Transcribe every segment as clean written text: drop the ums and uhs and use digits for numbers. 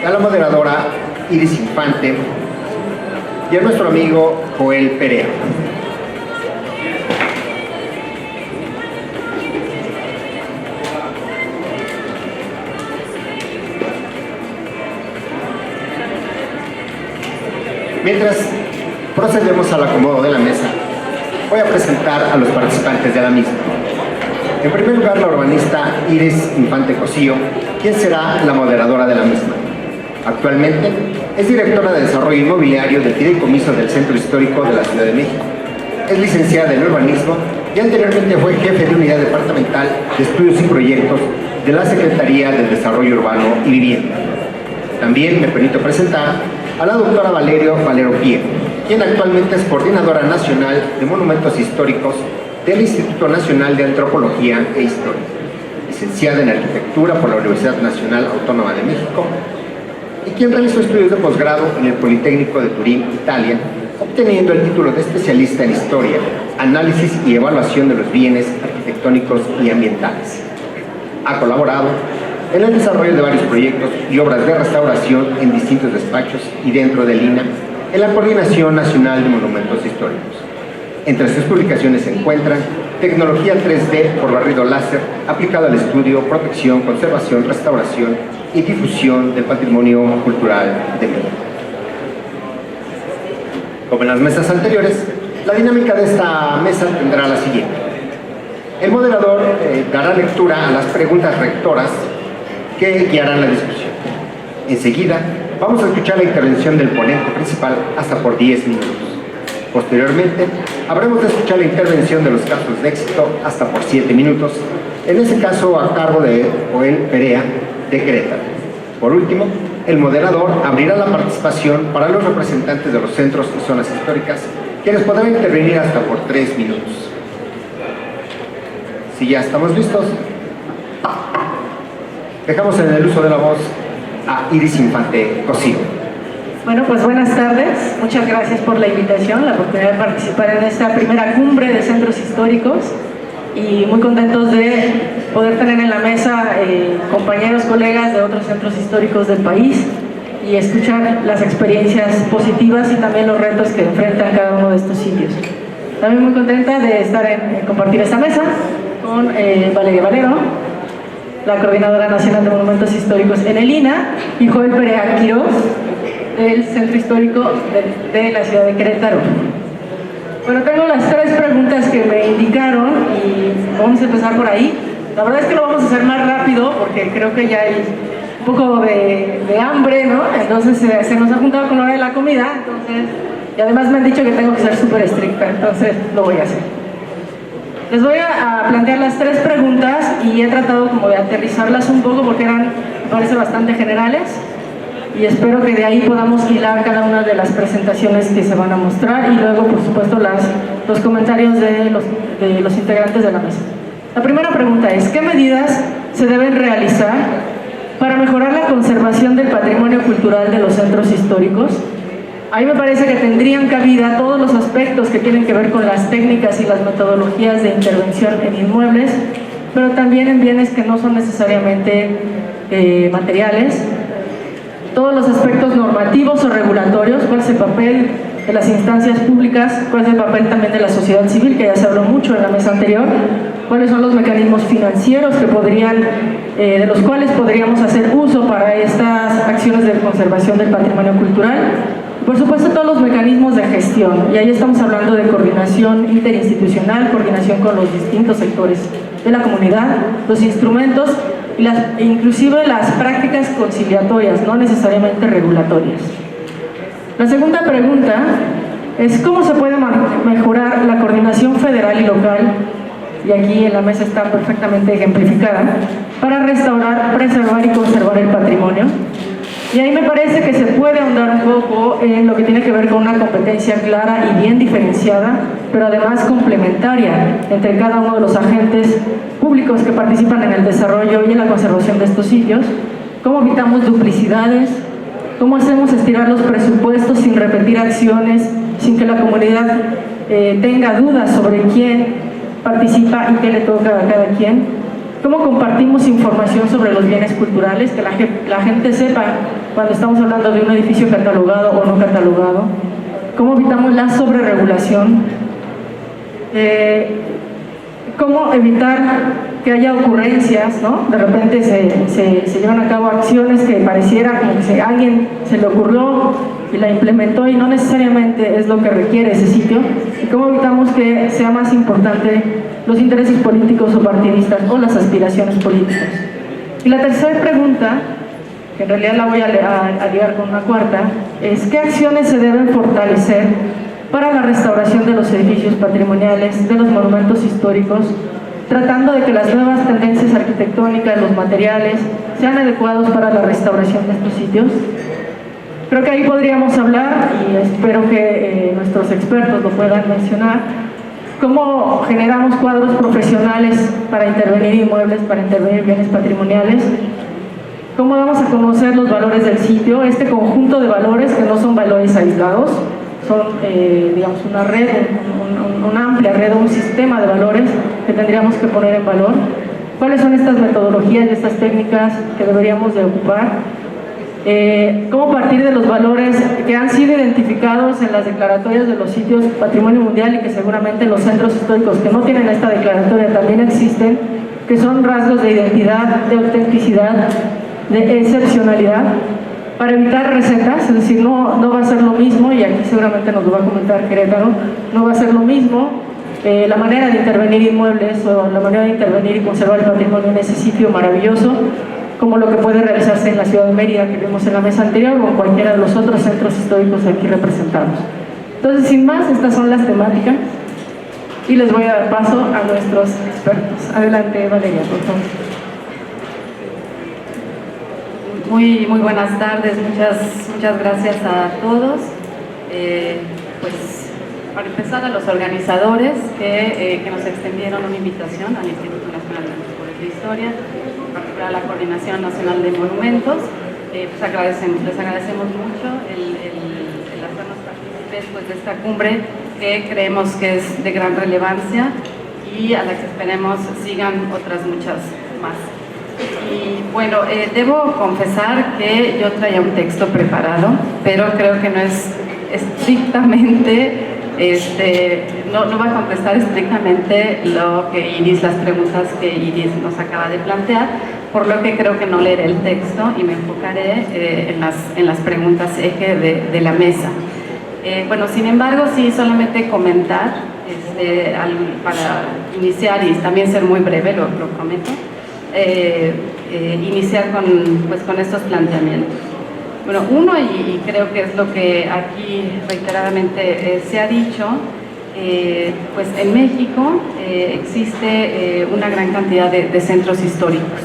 a la moderadora Iris Infante y a nuestro amigo Joel Perea. Mientras procedemos al acomodo de la mesa, voy a presentar a los participantes de la misma. En primer lugar, la urbanista Iris Infante Cosío, quien será la moderadora de la misma. Actualmente es directora de Desarrollo Inmobiliario del Fideicomiso del Centro Histórico de la Ciudad de México. Es licenciada en Urbanismo y anteriormente fue jefe de Unidad Departamental de Estudios y Proyectos de la Secretaría de Desarrollo Urbano y Vivienda. También me permito presentar a la doctora Valero Pie, quien actualmente es Coordinadora Nacional de Monumentos Históricos del Instituto Nacional de Antropología e Historia, licenciada en Arquitectura por la Universidad Nacional Autónoma de México y quien realizó estudios de posgrado en el Politécnico de Turín, Italia, obteniendo el título de especialista en Historia, Análisis y Evaluación de los Bienes Arquitectónicos y Ambientales. Ha colaborado en el desarrollo de varios proyectos y obras de restauración en distintos despachos y dentro del INAH, en la Coordinación Nacional de Monumentos Históricos. Entre sus publicaciones se encuentran Tecnología 3D por barrido láser aplicado al estudio, protección, conservación, restauración y difusión del patrimonio cultural de México. Como en las mesas anteriores, la dinámica de esta mesa tendrá la siguiente. El moderador dará lectura a las preguntas rectoras que guiarán la discusión. Enseguida, vamos a escuchar la intervención del ponente principal hasta por 10 minutos. Posteriormente, habremos de escuchar la intervención de los casos de éxito hasta por 7 minutos, en ese caso a cargo de Joel Perea, de Querétaro. Por último, el moderador abrirá la participación para los representantes de los centros y zonas históricas, quienes podrán intervenir hasta por 3 minutos. Si ya estamos listos, dejamos en el uso de la voz a Iris Infante Cosío. Bueno, pues buenas tardes. Muchas gracias por la invitación, la oportunidad de participar en esta primera cumbre de centros históricos y muy contentos de poder tener en la mesa compañeros, colegas de otros centros históricos del país y escuchar las experiencias positivas y también los retos que enfrentan cada uno de estos sitios. También muy contenta de estar en compartir esta mesa con Valeria Valero, la Coordinadora Nacional de Monumentos Históricos en el INAH, y Joel Perea Quiroz, del Centro Histórico de la ciudad de Querétaro. Bueno, tengo las 3 preguntas que me indicaron y vamos a empezar por ahí. La verdad es que lo vamos a hacer más rápido porque creo que ya hay un poco de hambre, ¿no? Entonces se nos ha juntado con la hora de la comida, entonces, y además me han dicho que tengo que ser súper estricta, entonces lo voy a hacer. Les voy a plantear las 3 preguntas y he tratado como de aterrizarlas un poco porque eran, me parece, bastante generales y espero que de ahí podamos hilar cada una de las presentaciones que se van a mostrar y luego, por supuesto, los comentarios de los integrantes de la mesa. La primera pregunta es, ¿qué medidas se deben realizar para mejorar la conservación del patrimonio cultural de los centros históricos? Ahí me parece que tendrían cabida todos los aspectos que tienen que ver con las técnicas y las metodologías de intervención en inmuebles, pero también en bienes que no son necesariamente materiales. Todos los aspectos normativos o regulatorios, cuál es el papel de las instancias públicas, cuál es el papel también de la sociedad civil, que ya se habló mucho en la mesa anterior, cuáles son los mecanismos financieros que de los cuales podríamos hacer uso para estas acciones de conservación del patrimonio cultural. Por supuesto, todos los mecanismos de gestión, y ahí estamos hablando de coordinación interinstitucional, coordinación con los distintos sectores de la comunidad, los instrumentos y inclusive las prácticas conciliatorias, no necesariamente regulatorias. La segunda pregunta es ¿cómo se puede mejorar la coordinación federal y local? Y aquí en la mesa está perfectamente ejemplificada, para restaurar, preservar y conservar el patrimonio. Y ahí me parece que se puede ahondar un poco en lo que tiene que ver con una competencia clara y bien diferenciada, pero además complementaria entre cada uno de los agentes públicos que participan en el desarrollo y en la conservación de estos sitios. ¿Cómo evitamos duplicidades? ¿Cómo hacemos estirar los presupuestos sin repetir acciones, sin que la comunidad tenga dudas sobre quién participa y qué le toca a cada quien? ¿Cómo compartimos información sobre los bienes culturales? Que la gente sepa cuando estamos hablando de un edificio catalogado o no catalogado, cómo evitamos la sobreregulación, cómo evitar que haya ocurrencias, ¿no? De repente se llevan a cabo acciones que pareciera como que a alguien se le ocurrió y la implementó y no necesariamente es lo que requiere ese sitio, y cómo evitamos que sea más importante los intereses políticos o partidistas o las aspiraciones políticas. Y la tercera pregunta, que en realidad la voy a ligar con una cuarta, es ¿qué acciones se deben fortalecer para la restauración de los edificios patrimoniales, de los monumentos históricos, tratando de que las nuevas tendencias arquitectónicas, los materiales, sean adecuados para la restauración de estos sitios? Creo que ahí podríamos hablar, y espero que nuestros expertos lo puedan mencionar, cómo generamos cuadros profesionales para intervenir inmuebles, para intervenir bienes patrimoniales, cómo damos a conocer los valores del sitio, este conjunto de valores que no son valores aislados, son, digamos, una red, una amplia red, un sistema de valores que tendríamos que poner en valor. ¿Cuáles son estas metodologías y estas técnicas que deberíamos de ocupar? Cómo partir de los valores que han sido identificados en las declaratorias de los sitios Patrimonio Mundial y que seguramente en los centros históricos que no tienen esta declaratoria también existen, que son rasgos de identidad, de autenticidad, de excepcionalidad, para evitar recetas, es decir, no va a ser lo mismo, y aquí seguramente nos lo va a comentar Querétaro, no va a ser lo mismo la manera de intervenir inmuebles o la manera de intervenir y conservar el patrimonio en ese sitio maravilloso, como lo que puede realizarse en la ciudad de Mérida, que vimos en la mesa anterior, o en cualquiera de los otros centros históricos aquí representados. Entonces, sin más, estas son las temáticas, y les voy a dar paso a nuestros expertos. Adelante, Valeria, por favor. Muy buenas tardes, muchas gracias a todos. Pues para empezar, a los organizadores que nos extendieron una invitación al Instituto Nacional de Antropología e Historia, en particular a la Coordinación Nacional de Monumentos, pues les agradecemos mucho el hacernos partícipes pues, de esta cumbre que creemos que es de gran relevancia y a la que esperemos sigan otras muchas más. Y bueno, debo confesar que yo traía un texto preparado, pero creo que no es estrictamente, no va a contestar estrictamente lo que Iris, las preguntas que Iris nos acaba de plantear, por lo que creo que no leeré el texto y me enfocaré en las preguntas eje de la mesa. Bueno, sin embargo, sí solamente comentar, para iniciar y también ser muy breve, lo prometo. Iniciar con estos planteamientos. Bueno, uno, y creo que es lo que aquí reiteradamente se ha dicho, pues en México existe una gran cantidad de centros históricos,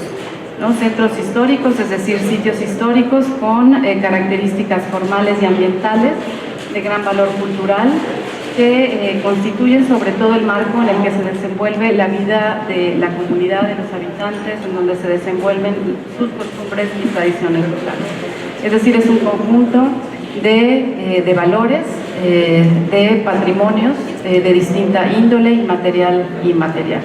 ¿no? Centros históricos, es decir, sitios históricos con características formales y ambientales de gran valor cultural, que constituyen sobre todo el marco en el que se desenvuelve la vida de la comunidad, de los habitantes, en donde se desenvuelven sus costumbres y tradiciones locales. Es decir, es un conjunto de valores, de patrimonios de distinta índole, inmaterial y material.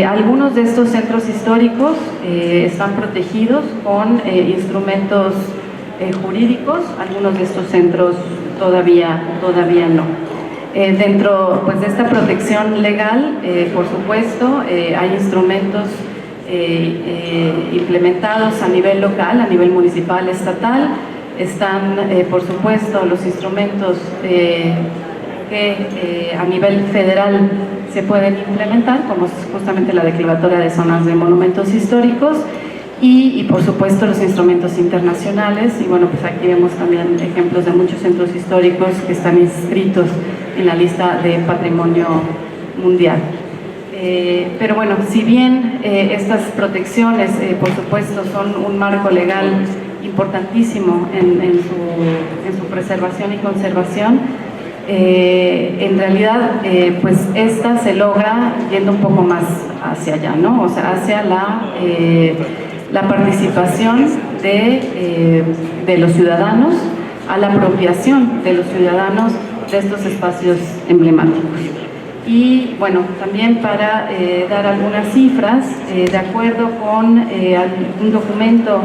Algunos de estos centros históricos están protegidos con instrumentos jurídicos, algunos de estos centros todavía no. Dentro pues, de esta protección legal, por supuesto, hay instrumentos implementados a nivel local, a nivel municipal, estatal. Están, por supuesto, los instrumentos que a nivel federal se pueden implementar, como es justamente la declaratoria de zonas de monumentos históricos, y por supuesto los instrumentos internacionales. Y bueno, pues aquí vemos también ejemplos de muchos centros históricos que están inscritos en la lista de patrimonio mundial. Pero bueno, si bien estas protecciones, por supuesto, son un marco legal importantísimo en su preservación y conservación, en realidad, pues esta se logra yendo un poco más hacia allá, ¿no? O sea, hacia la participación de los ciudadanos, a la apropiación de los ciudadanos de estos espacios emblemáticos. Y bueno, también para dar algunas cifras, de acuerdo con un documento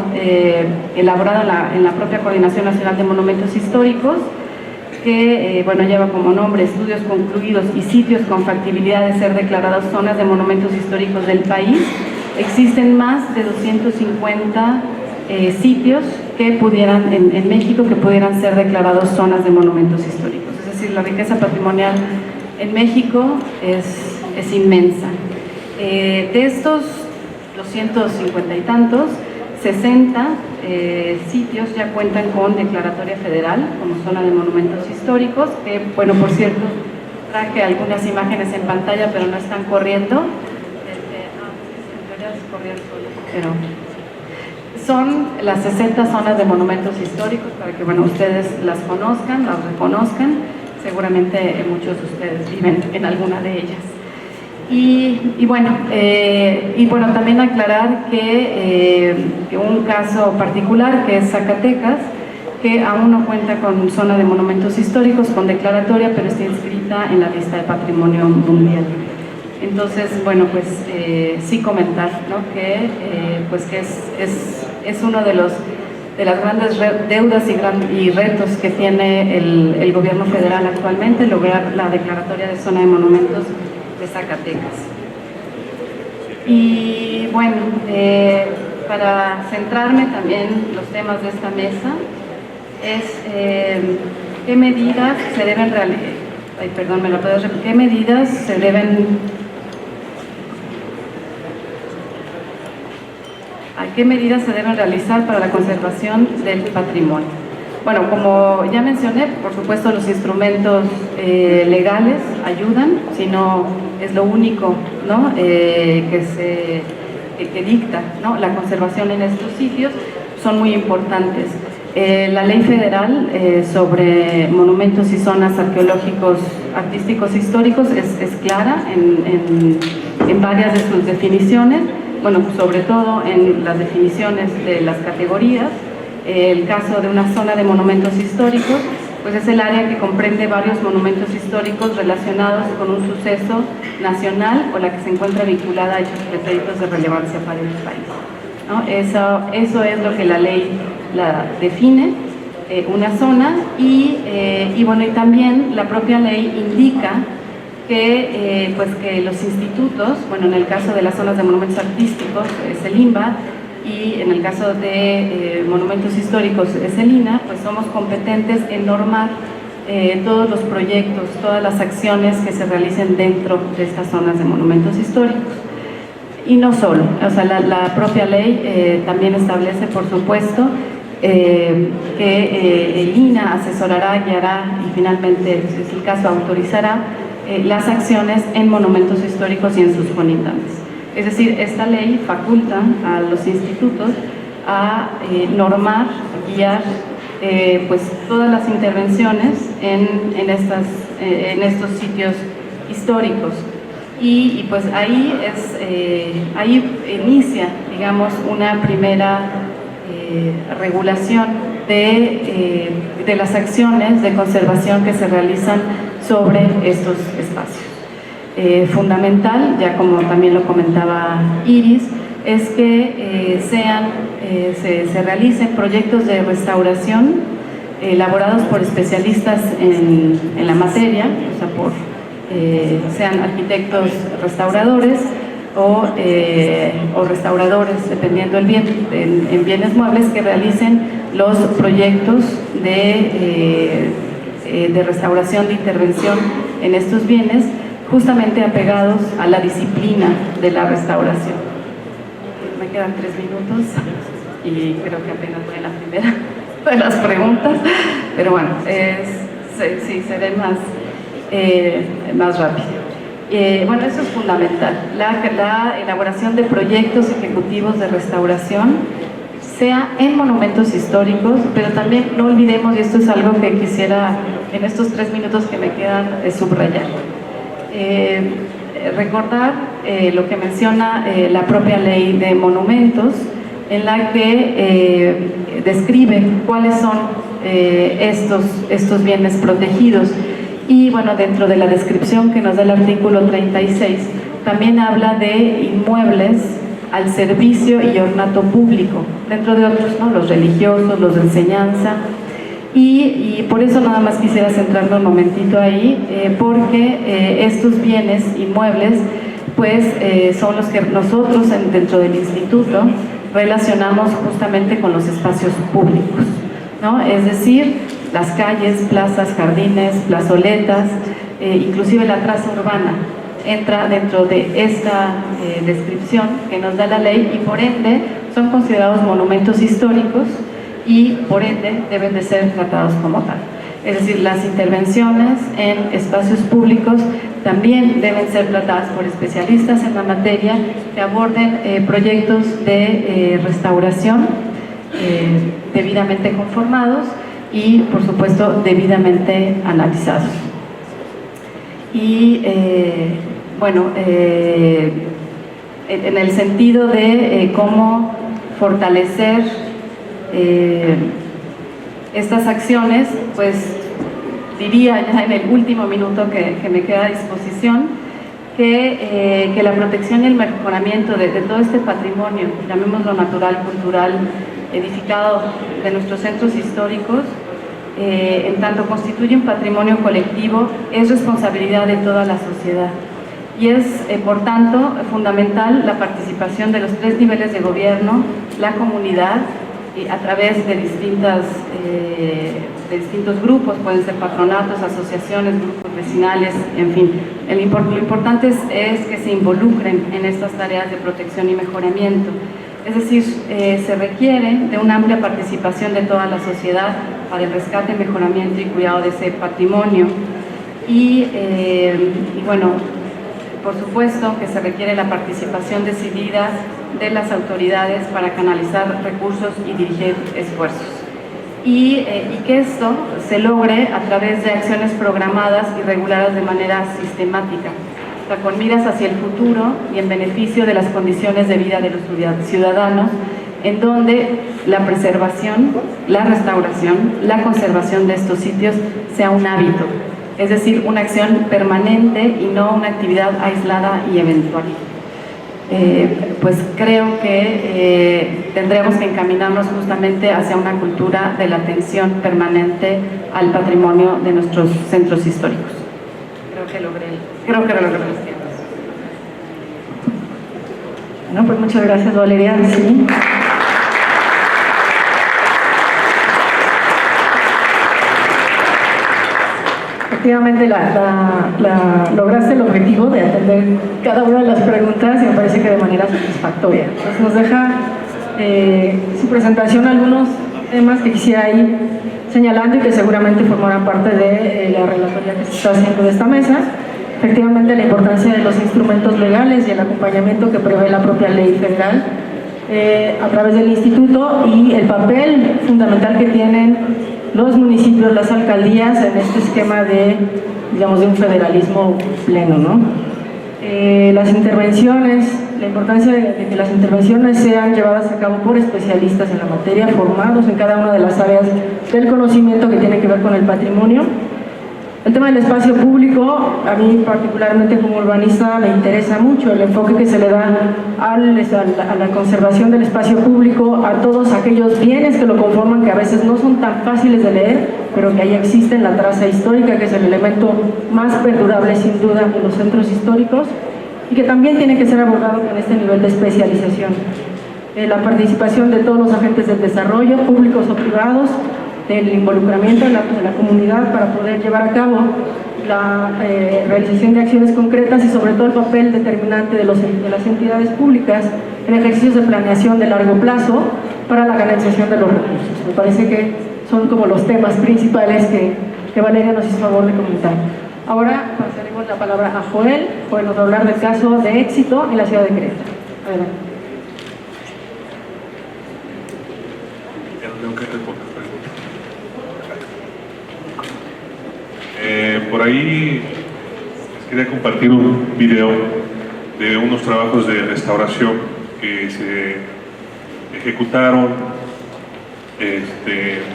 elaborado en la propia Coordinación Nacional de Monumentos Históricos, que bueno, lleva como nombre Estudios concluidos y sitios con factibilidad de ser declarados zonas de monumentos históricos del país, existen más de 250 sitios que pudieran, en México, que pudieran ser declarados zonas de monumentos históricos. Es decir, la riqueza patrimonial en México es inmensa. De estos 250 y tantos, 60 sitios ya cuentan con declaratoria federal como zona de monumentos históricos, que, bueno, por cierto, traje algunas imágenes en pantalla, pero no están corriendo. Pero son las 60 zonas de monumentos históricos para que, bueno, ustedes las conozcan, las reconozcan. Seguramente muchos de ustedes viven en alguna de ellas. Y bueno, también aclarar que un caso particular, que es Zacatecas, que aún no cuenta con zona de monumentos históricos, con declaratoria, pero está inscrita en la lista de Patrimonio Mundial. Entonces, bueno, pues sí comentar, ¿no?, que es uno de las grandes deudas y retos que tiene el gobierno federal actualmente, lograr la declaratoria de zona de monumentos de Zacatecas. Y bueno, para centrarme también los temas de esta mesa, es qué medidas se deben realizar. Perdón, ¿me lo puedes repetir? ¿Qué medidas se deben realizar para la conservación del patrimonio? Bueno, como ya mencioné, por supuesto los instrumentos legales ayudan, si no es lo único, ¿no?, que dicta, ¿no?, la conservación en estos sitios, son muy importantes. La ley federal sobre monumentos y zonas arqueológicos, artísticos, históricos es clara en varias de sus definiciones, bueno, sobre todo en las definiciones de las categorías. El caso de una zona de monumentos históricos, pues es el área que comprende varios monumentos históricos relacionados con un suceso nacional o la que se encuentra vinculada a hechos pretéritos de relevancia para el país, ¿no? Eso es lo que la ley la define, una zona, y bueno, y también la propia ley indica que los institutos, bueno, en el caso de las zonas de monumentos artísticos es el INBA, y en el caso de monumentos históricos es el INAH, pues somos competentes en normar todos los proyectos, todas las acciones que se realicen dentro de estas zonas de monumentos históricos. Y no solo, o sea, la propia ley también establece, por supuesto, que el INAH asesorará, guiará y finalmente, si es el caso, autorizará las acciones en monumentos históricos y en sus colindantes. Es decir, esta ley faculta a los institutos a normar, guiar pues todas las intervenciones en estos sitios históricos. Y pues ahí inicia, digamos, una primera regulación de las acciones de conservación que se realizan sobre estos espacios. Fundamental, ya como también lo comentaba Iris, es que se realicen proyectos de restauración elaborados por especialistas en la materia, o sea, sean arquitectos restauradores o restauradores, dependiendo del bien, en bienes muebles, que realicen los proyectos de restauración, de intervención en estos bienes, justamente apegados a la disciplina de la restauración. Me quedan 3 minutos y creo que apenas voy a la primera de las preguntas, pero bueno, sí, seré más rápido. Bueno, eso es fundamental, la elaboración de proyectos ejecutivos de restauración, sea en monumentos históricos, pero también no olvidemos, y esto es algo que quisiera en estos 3 minutos que me quedan subrayar, recordar lo que menciona la propia ley de monumentos, en la que describe cuáles son estos bienes protegidos, Y bueno, dentro de la descripción que nos da el artículo 36, también habla de inmuebles al servicio y ornato público, dentro de otros, ¿no? Los religiosos, los de enseñanza, y por eso nada más quisiera centrarme un momentito ahí, porque estos bienes inmuebles pues son los que nosotros dentro del instituto relacionamos justamente con los espacios públicos, ¿no? Es decir, las calles, plazas, jardines, plazoletas, inclusive la traza urbana entra dentro de esta descripción que nos da la ley, y por ende son considerados monumentos históricos y por ende deben de ser tratados como tal. Es decir, las intervenciones en espacios públicos también deben ser tratadas por especialistas en la materia que aborden proyectos de restauración debidamente conformados y, por supuesto, debidamente analizados. Y bueno, en el sentido de cómo fortalecer estas acciones, pues diría ya en el último minuto que me queda a disposición que la protección y el mejoramiento de todo este patrimonio, llamémoslo natural, cultural, edificado de nuestros centros históricos, en tanto constituye un patrimonio colectivo, es responsabilidad de toda la sociedad. Y es, por tanto, fundamental la participación de los 3 niveles de gobierno, la comunidad, a través de distintos grupos, pueden ser patronatos, asociaciones, grupos vecinales, en fin. Lo importante es que se involucren en estas tareas de protección y mejoramiento. Es decir, se requiere de una amplia participación de toda la sociedad para el rescate, mejoramiento y cuidado de ese patrimonio. Y bueno, por supuesto que se requiere la participación decidida de las autoridades para canalizar recursos y dirigir esfuerzos. Y que esto se logre a través de acciones programadas y reguladas de manera sistemática, o sea, con miras hacia el futuro y en beneficio de las condiciones de vida de los ciudadanos, en donde la preservación, la restauración, la conservación de estos sitios sea un hábito, es decir, una acción permanente y no una actividad aislada y eventual. Pues creo que tendremos que encaminarnos justamente hacia una cultura de la atención permanente al patrimonio de nuestros centros históricos. Creo que lo logré los tiempos. Bueno, pues muchas gracias, Valeria. Sí. Efectivamente, lograste el objetivo de atender cada una de las preguntas y me parece que de manera satisfactoria. Entonces nos deja su presentación algunos temas que quisiera ir señalando y que seguramente formarán parte de la relatoría que se está haciendo de esta mesa. Efectivamente, la importancia de los instrumentos legales y el acompañamiento que prevé la propia ley federal a través del instituto, y el papel fundamental que tienen los municipios, las alcaldías en este esquema de, digamos, de un federalismo pleno, ¿no? Las intervenciones, la importancia de que las intervenciones sean llevadas a cabo por especialistas en la materia, formados en cada una de las áreas del conocimiento que tiene que ver con el patrimonio. El tema del espacio público, a mí particularmente como urbanista me interesa mucho el enfoque que se le da a la conservación del espacio público, a todos aquellos bienes que lo conforman, que a veces no son tan fáciles de leer, pero que ahí existen, la traza histórica, que es el elemento más perdurable sin duda de los centros históricos, y que también tiene que ser abordado con este nivel de especialización. La participación de todos los agentes del desarrollo, públicos o privados, del involucramiento de la comunidad para poder llevar a cabo la realización de acciones concretas, y sobre todo el papel determinante de las entidades públicas en ejercicios de planeación de largo plazo para la canalización de los recursos. Me parece que son como los temas principales que Valeria nos hizo favor de comentar. Ahora pasaremos la palabra a Joel. Joel nos va a hablar del caso de éxito en la ciudad de Querétaro. Adelante. Por ahí les quería compartir un video de unos trabajos de restauración que se ejecutaron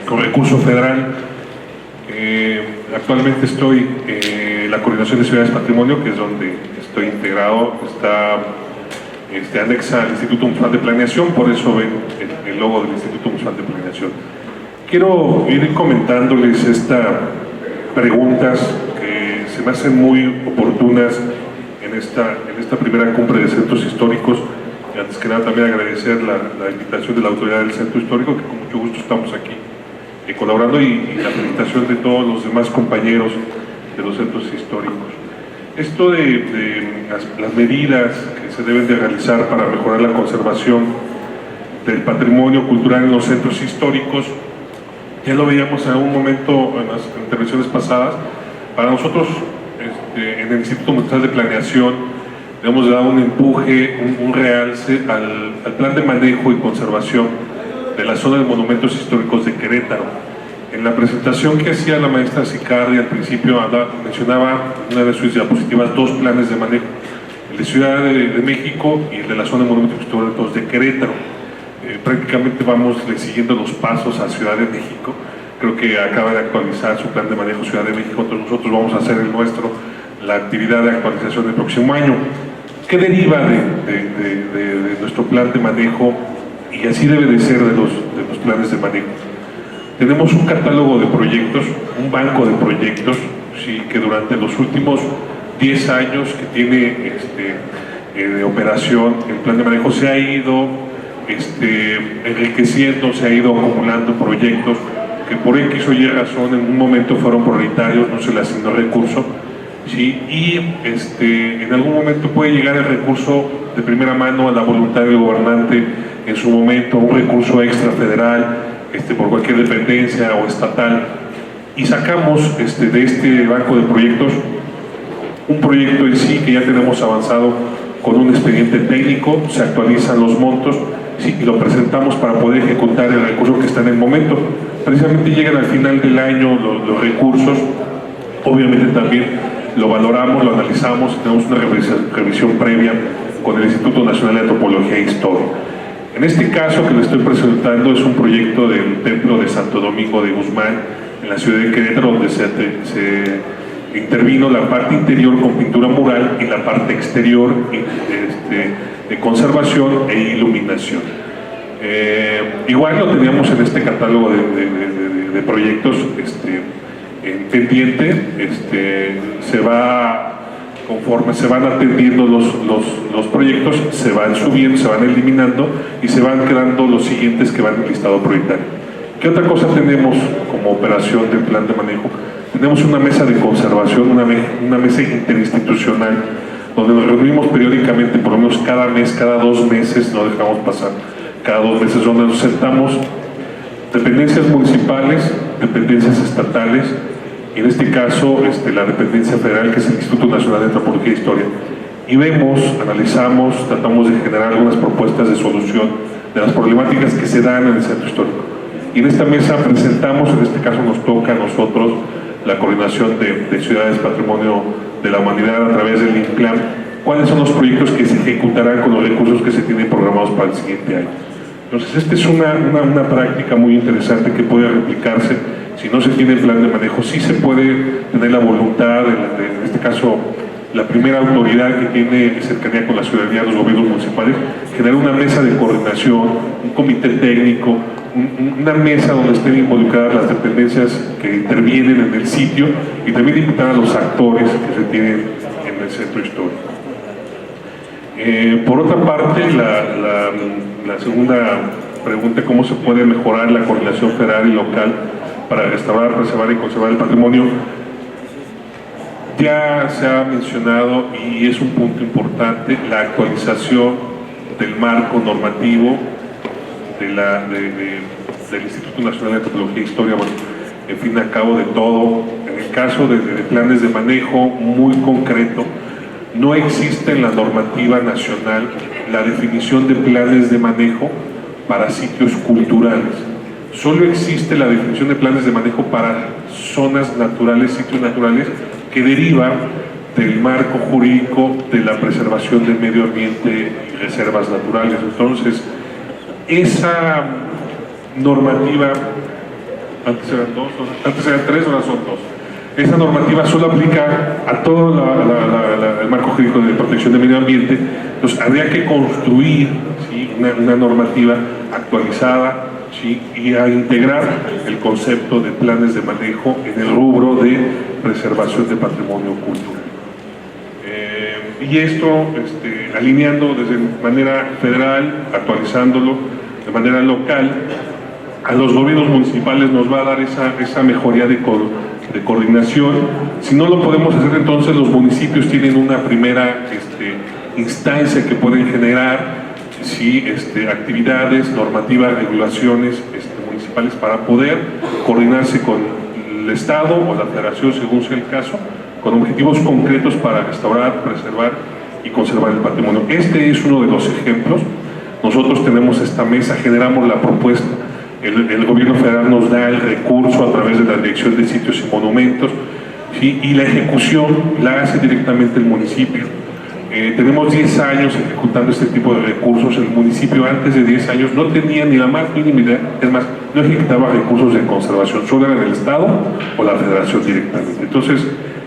con recurso federal, Actualmente estoy en la Coordinación de Ciudades Patrimonio, que es donde estoy integrado, está anexa al Instituto Municipal de Planeación, por eso ven el logo del Instituto Municipal de Planeación. Quiero ir comentándoles estas preguntas que se me hacen muy oportunas en esta primera cumbre de centros históricos. Y antes que nada también agradecer la invitación de la autoridad del centro histórico, que con mucho gusto estamos aquí colaborando, y la felicitación de todos los demás compañeros de los centros históricos. Esto de las medidas que se deben de realizar para mejorar la conservación del patrimonio cultural en los centros históricos, ya lo veíamos en algún momento en las intervenciones pasadas. Para nosotros, en el Instituto Municipal de Planeación, le hemos dado un empuje, un realce al plan de manejo y conservación de la zona de monumentos históricos de Querétaro. En la presentación que hacía la maestra Sicardi al principio, mencionaba en una de sus diapositivas dos planes de manejo: el de Ciudad de México y el de la zona de monumentos históricos de Querétaro. Prácticamente vamos siguiendo los pasos a Ciudad de México. Creo que acaba de actualizar su plan de manejo Ciudad de México, entonces nosotros vamos a hacer el nuestro, la actividad de actualización del próximo año. ¿Qué deriva de nuestro plan de manejo? Y así debe de ser de los planes de manejo. Tenemos un catálogo de proyectos, un banco de proyectos, sí, que durante los últimos 10 años que tiene de operación el plan de manejo se ha ido enriqueciendo, se ha ido acumulando proyectos que por X o Y razón en un momento fueron prioritarios, no se le asignó recurso, ¿sí? Y en algún momento puede llegar el recurso de primera mano a la voluntad del gobernante en su momento, un recurso extra federal, por cualquier dependencia o estatal, y sacamos de este banco de proyectos un proyecto en sí que ya tenemos avanzado con un expediente técnico, se actualizan los montos, sí, y lo presentamos para poder ejecutar el recurso que está en el momento. Precisamente llegan al final del año los recursos, obviamente también lo valoramos, lo analizamos, tenemos una revisión previa con el Instituto Nacional de Antropología e Historia. En este caso que le estoy presentando es un proyecto del Templo de Santo Domingo de Guzmán en la ciudad de Querétaro, donde se intervino la parte interior con pintura mural y la parte exterior de conservación e iluminación. Igual lo teníamos en este catálogo de proyectos pendiente. Conforme se van atendiendo los proyectos, se van subiendo, se van eliminando y se van quedando los siguientes que van en el listado prioritario. ¿Qué otra cosa tenemos como operación del plan de manejo? Tenemos una mesa de conservación, una mesa interinstitucional, donde nos reunimos periódicamente, por lo menos cada mes, cada 2 meses, no dejamos pasar, cada 2 meses, donde nos sentamos dependencias municipales, dependencias estatales, y en este caso la dependencia federal, que es el Instituto Nacional de Antropología e Historia, y vemos, analizamos, tratamos de generar algunas propuestas de solución de las problemáticas que se dan en el centro histórico. Y en esta mesa presentamos, en este caso nos toca a nosotros, la coordinación de Ciudades Patrimonio de la Humanidad a través del INPLAN, cuáles son los proyectos que se ejecutarán con los recursos que se tienen programados para el siguiente año. Entonces, esta es una práctica muy interesante que puede replicarse. Si no se tiene el plan de manejo, sí se puede tener la voluntad, en este caso, la primera autoridad que tiene cercanía con la ciudadanía, los gobiernos municipales, generar una mesa de coordinación, un comité técnico, una mesa donde estén involucradas las dependencias que intervienen en el sitio, y también invitar a los actores que se tienen en el centro histórico. Por otra parte, la segunda pregunta: ¿cómo se puede mejorar la coordinación federal y local para restaurar, preservar y conservar el patrimonio? Ya se ha mencionado, y es un punto importante, la actualización del marco normativo del Instituto Nacional de Antropología e Historia. Bueno, en fin, a cabo de todo, en el caso de planes de manejo muy concreto, no existe en la normativa nacional la definición de planes de manejo para sitios culturales. Solo existe la definición de planes de manejo para zonas naturales, sitios naturales, que deriva del marco jurídico de la preservación del medio ambiente y reservas naturales. Entonces, esa normativa antes eran 3, ahora son 2. Esa normativa solo aplica a todo el marco jurídico de protección del medio ambiente. Entonces habría que construir, ¿sí?, una normativa actualizada, ¿sí?, y a integrar el concepto de planes de manejo en el rubro de preservación de patrimonio cultural. Y esto alineando desde manera federal, actualizándolo de manera local, a los gobiernos municipales nos va a dar esa mejoría de coordinación. Si no lo podemos hacer, entonces los municipios tienen una primera instancia que pueden generar, sí, actividades, normativas, regulaciones municipales para poder coordinarse con el Estado o la Federación, según sea el caso, con objetivos concretos para restaurar, preservar y conservar el patrimonio. Este es uno de los ejemplos. Nosotros tenemos esta mesa, generamos la propuesta, el gobierno federal nos da el recurso a través de la Dirección de Sitios y Monumentos, ¿sí?, y la ejecución la hace directamente el municipio. Tenemos 10 años ejecutando este tipo de recursos. El municipio antes de 10 años no tenía ni la más mínima idea, es más, no ejecutaba recursos de conservación, solo era el Estado o la Federación directamente. Entonces,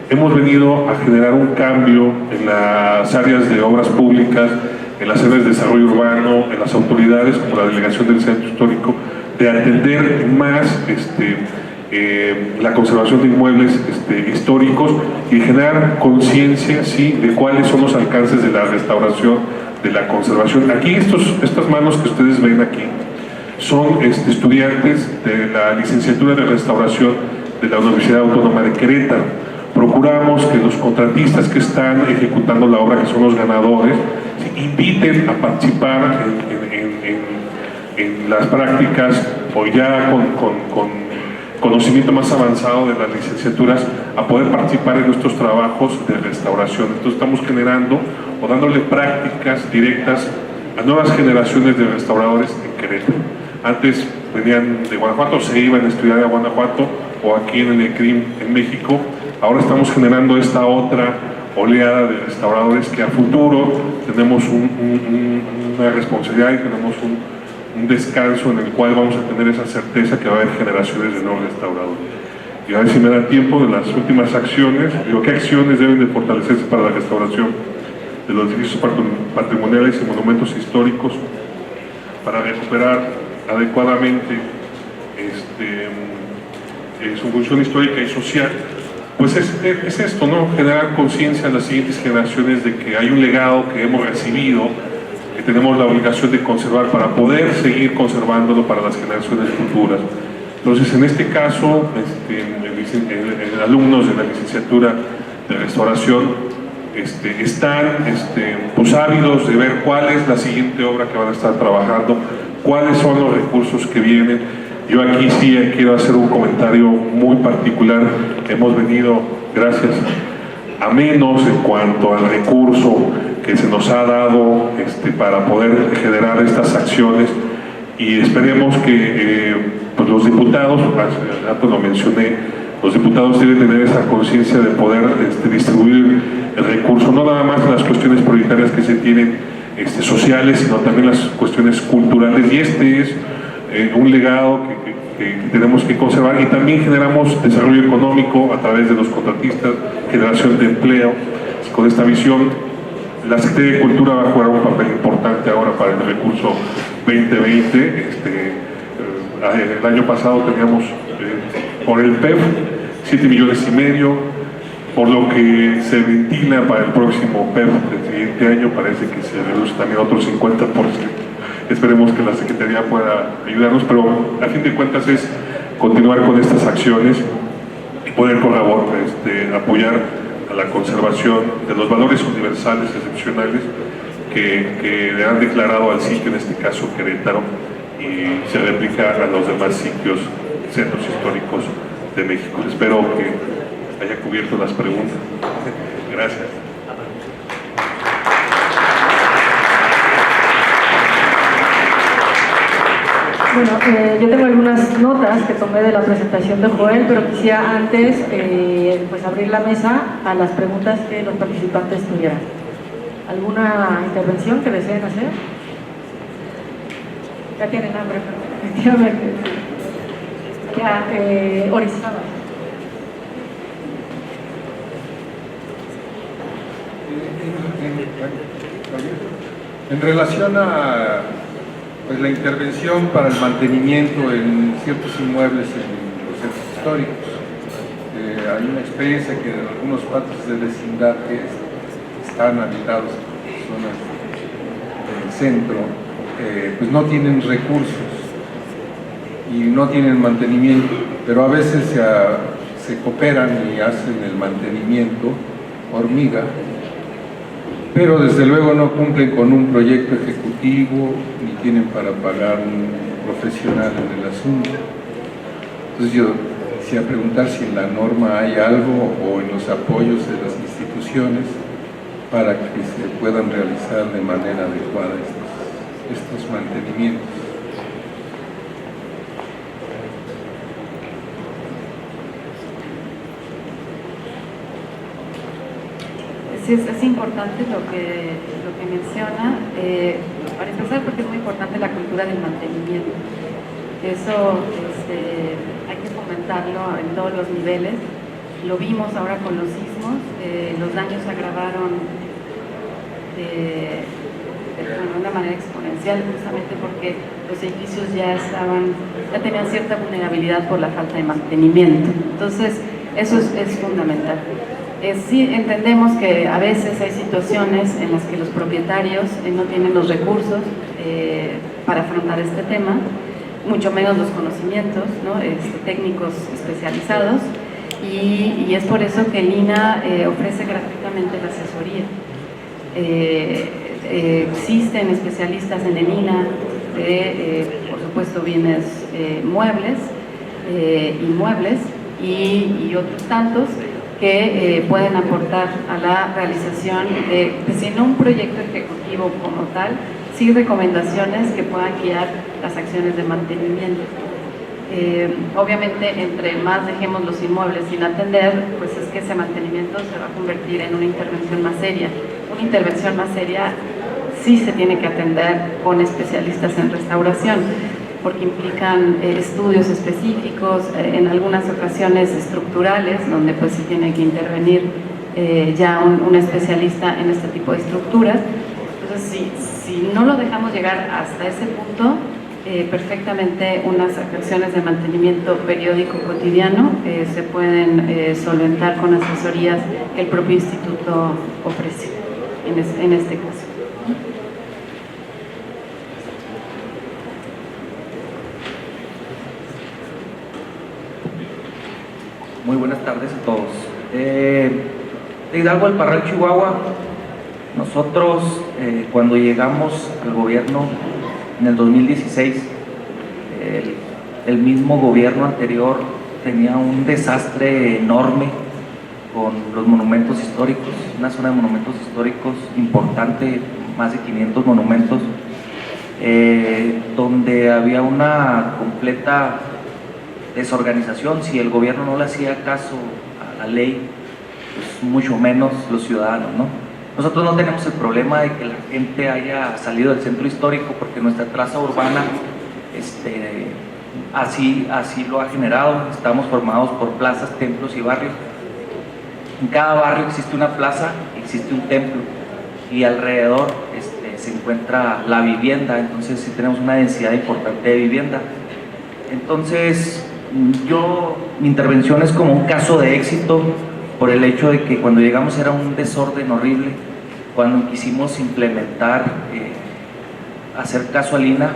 hemos venido a generar un cambio en las áreas de obras públicas, en las áreas de desarrollo urbano, en las autoridades como la delegación del centro histórico, de atender más la conservación de inmuebles históricos y generar conciencia, sí, de cuáles son los alcances de la restauración, de la conservación. Aquí estas manos que ustedes ven aquí son estudiantes de la licenciatura de restauración de la Universidad Autónoma de Querétaro. Procuramos que los contratistas que están ejecutando la obra, que son los ganadores, inviten a participar en las prácticas, o ya con conocimiento más avanzado de las licenciaturas, a poder participar en nuestros trabajos de restauración. Entonces estamos generando o dándole prácticas directas a nuevas generaciones de restauradores en Querétaro. Antes venían de Guanajuato, se iban a estudiar a Guanajuato o aquí en el CRIM en México. Ahora estamos generando esta otra oleada de restauradores que a futuro tenemos una responsabilidad y tenemos un descanso en el cual vamos a tener esa certeza que va a haber generaciones de nuevos restauradores. Y a ver si me da tiempo de las últimas acciones. Digo, ¿qué acciones deben de fortalecerse para la restauración de los edificios patrimoniales y monumentos históricos para recuperar adecuadamente su función histórica y social? Pues es esto, ¿no? Generar conciencia a las siguientes generaciones de que hay un legado que hemos recibido, que tenemos la obligación de conservar para poder seguir conservándolo para las generaciones futuras. Entonces, en este caso, alumnos de la licenciatura de restauración están pues ávidos de ver cuál es la siguiente obra que van a estar trabajando, cuáles son los recursos que vienen. Yo aquí sí quiero hacer un comentario muy particular. Hemos venido, gracias a menos en cuanto al recurso que se nos ha dado para poder generar estas acciones, y esperemos que pues los diputados, hace rato lo mencioné, los diputados deben tener esa conciencia de poder distribuir el recurso, no nada más las cuestiones prioritarias que se tienen sociales, sino también las cuestiones culturales, y es un legado que tenemos que conservar, y también generamos desarrollo económico a través de los contratistas, generación de empleo. Con esta visión, la Secretaría de Cultura va a jugar un papel importante ahora para el recurso 2020. El año pasado teníamos por el PEF 7,5 millones, por lo que se ventila para el próximo PEF del siguiente año, parece que se reduce también otro 50%. Esperemos que la Secretaría pueda ayudarnos, pero a fin de cuentas es continuar con estas acciones y poder colaborar, apoyar a la conservación de los valores universales excepcionales que le han declarado al sitio, en este caso Querétaro, y se replica a los demás sitios, centros históricos de México. Espero que haya cubierto las preguntas. Gracias. Bueno, yo tengo algunas notas que tomé de la presentación de Joel, pero quisiera antes pues abrir la mesa a las preguntas que los participantes tuvieran. ¿Alguna intervención que deseen hacer? Ya tienen hambre, pero efectivamente. María Orizaba. En relación a pues, la intervención para el mantenimiento en ciertos inmuebles en los centros históricos, hay una experiencia que en algunos patios de vecindad que están habitados por personas del centro, pues no tienen recursos y no tienen mantenimiento, pero a veces se cooperan y hacen el mantenimiento hormiga, pero desde luego no cumplen con un proyecto ejecutivo ni tienen para pagar un profesional en el asunto. Entonces yo quisiera preguntar si en la norma hay algo o en los apoyos de las instituciones para que se puedan realizar de manera adecuada estos mantenimientos. Sí, es importante lo que menciona, para empezar porque es muy importante la cultura del mantenimiento. Eso hay que fomentarlo en todos los niveles. Lo vimos ahora con los sismos, los daños se agravaron de una manera exponencial, justamente porque los edificios ya tenían cierta vulnerabilidad por la falta de mantenimiento. Entonces, eso es fundamental. Sí entendemos que a veces hay situaciones en las que los propietarios no tienen los recursos para afrontar este tema, mucho menos los conocimientos, ¿no? Técnicos especializados, y es por eso que el INAH ofrece gratuitamente la asesoría. Existen especialistas en el INAH de, por supuesto, bienes muebles, inmuebles y otros tantos que pueden aportar a la realización de, si no un proyecto ejecutivo como tal, sí recomendaciones que puedan guiar las acciones de mantenimiento. Obviamente, entre más dejemos los inmuebles sin atender, pues es que ese mantenimiento se va a convertir en una intervención más seria. Una intervención más seria sí se tiene que atender con especialistas en restauración, porque implican estudios específicos, en algunas ocasiones estructurales, donde pues sí tiene que intervenir ya un especialista en este tipo de estructuras. Entonces, si no lo dejamos llegar hasta ese punto, perfectamente unas acciones de mantenimiento periódico cotidiano se pueden solventar con asesorías que el propio instituto ofrece en este caso. Muy buenas tardes a todos. De Hidalgo al Parral, Chihuahua, nosotros cuando llegamos al gobierno en el 2016, el mismo gobierno anterior tenía un desastre enorme con los monumentos históricos, una zona de monumentos históricos importante, más de 500 monumentos, donde había una completa desorganización. Si el gobierno no le hacía caso a la ley, pues mucho menos los ciudadanos, ¿no? Nosotros no tenemos el problema de que la gente haya salido del centro histórico, porque nuestra traza urbana así lo ha generado. Estamos formados por plazas, templos y barrios. En cada barrio existe una plaza, existe un templo, y alrededor se encuentra la vivienda. Entonces sí tenemos una densidad importante de vivienda. Entonces mi intervención es como un caso de éxito, por el hecho de que cuando llegamos era un desorden horrible. Cuando quisimos implementar, hacer caso al INAH,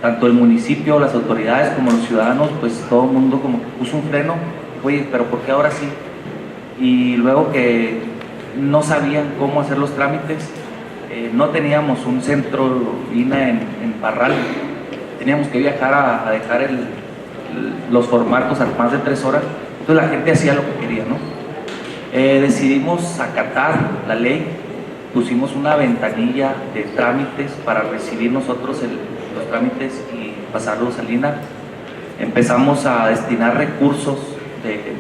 tanto el municipio, las autoridades como los ciudadanos, pues todo el mundo como que puso un freno, dijo, oye, pero ¿por qué ahora sí? Y luego que no sabían cómo hacer los trámites, no teníamos un centro INAH en Parral, teníamos que viajar a dejar los formatos a más de 3 horas, entonces la gente hacía lo que quería, ¿no? Decidimos acatar la ley, pusimos una ventanilla de trámites para recibir nosotros los trámites y pasarlos al INAH. Empezamos a destinar recursos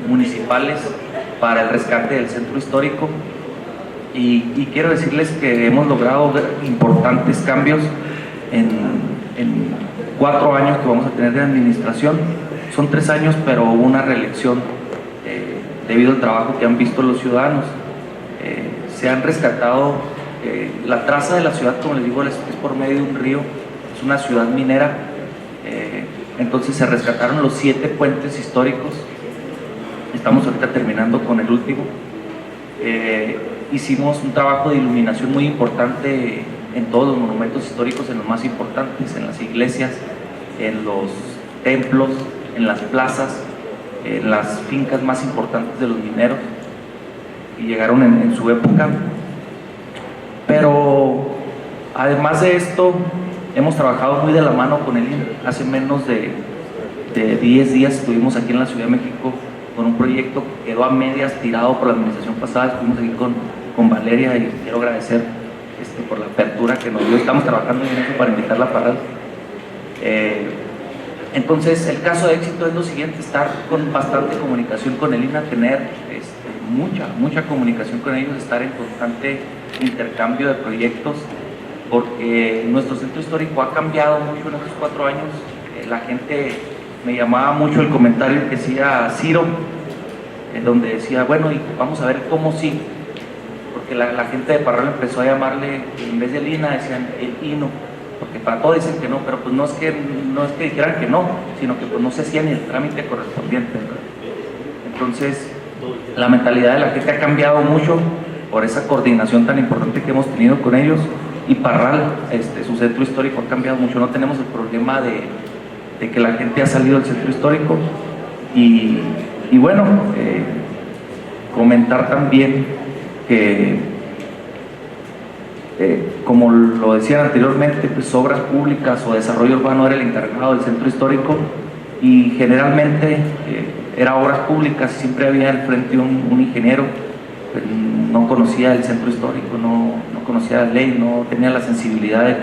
municipales para el rescate del centro histórico, y quiero decirles que hemos logrado importantes cambios en 4 años que vamos a tener de administración. son 3 años, pero hubo una reelección debido al trabajo que han visto los ciudadanos. Se han rescatado, la traza de la ciudad, como les digo, es por medio de un río, es una ciudad minera, entonces se rescataron los 7 puentes históricos, estamos ahorita terminando con el último. Hicimos un trabajo de iluminación muy importante en todos los monumentos históricos, en los más importantes, en las iglesias, en los templos, en las plazas, en las fincas más importantes de los mineros, y llegaron en su época. Pero además de esto, hemos trabajado muy de la mano con el INA. Hace menos de 10 días estuvimos aquí en la Ciudad de México con un proyecto que quedó a medias, tirado por la administración pasada. Estuvimos aquí con Valeria, y quiero agradecer por la apertura que nos dio. Estamos trabajando en eso para invitarla a parar. Entonces, el caso de éxito es lo siguiente: estar con bastante comunicación con el INA, tener mucha comunicación con ellos, estar en constante intercambio de proyectos, porque nuestro centro histórico ha cambiado mucho en estos 4 años. La gente me llamaba mucho el comentario que hacía Ciro, donde decía, bueno, y vamos a ver cómo sí, porque la gente de Parral empezó a llamarle, en vez del INA decían el INO, porque para todo dicen que no, pero pues no es que dijeran que no, sino que pues no se hacía ni el trámite correspondiente, ¿verdad? Entonces, la mentalidad de la gente ha cambiado mucho por esa coordinación tan importante que hemos tenido con ellos, y Parral, su centro histórico ha cambiado mucho. No tenemos el problema de que la gente ha salido del centro histórico. Y bueno, comentar también que como lo decían anteriormente, pues obras públicas o desarrollo urbano era el encargado del centro histórico, y generalmente era obras públicas, y siempre había al frente un ingeniero. Pues no conocía el centro histórico, no conocía la ley, no tenía la sensibilidad de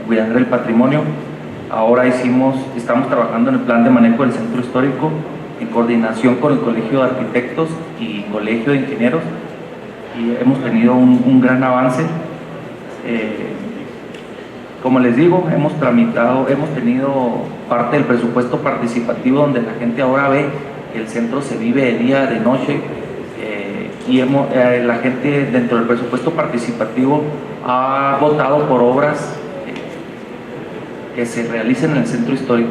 cuidar el patrimonio. Ahora estamos trabajando en el plan de manejo del centro histórico en coordinación con el Colegio de Arquitectos y Colegio de Ingenieros, y hemos tenido un gran avance. Como les digo, hemos tenido parte del presupuesto participativo, donde la gente ahora ve que el centro se vive de día, de noche, y la gente dentro del presupuesto participativo ha votado por obras que se realicen en el centro histórico.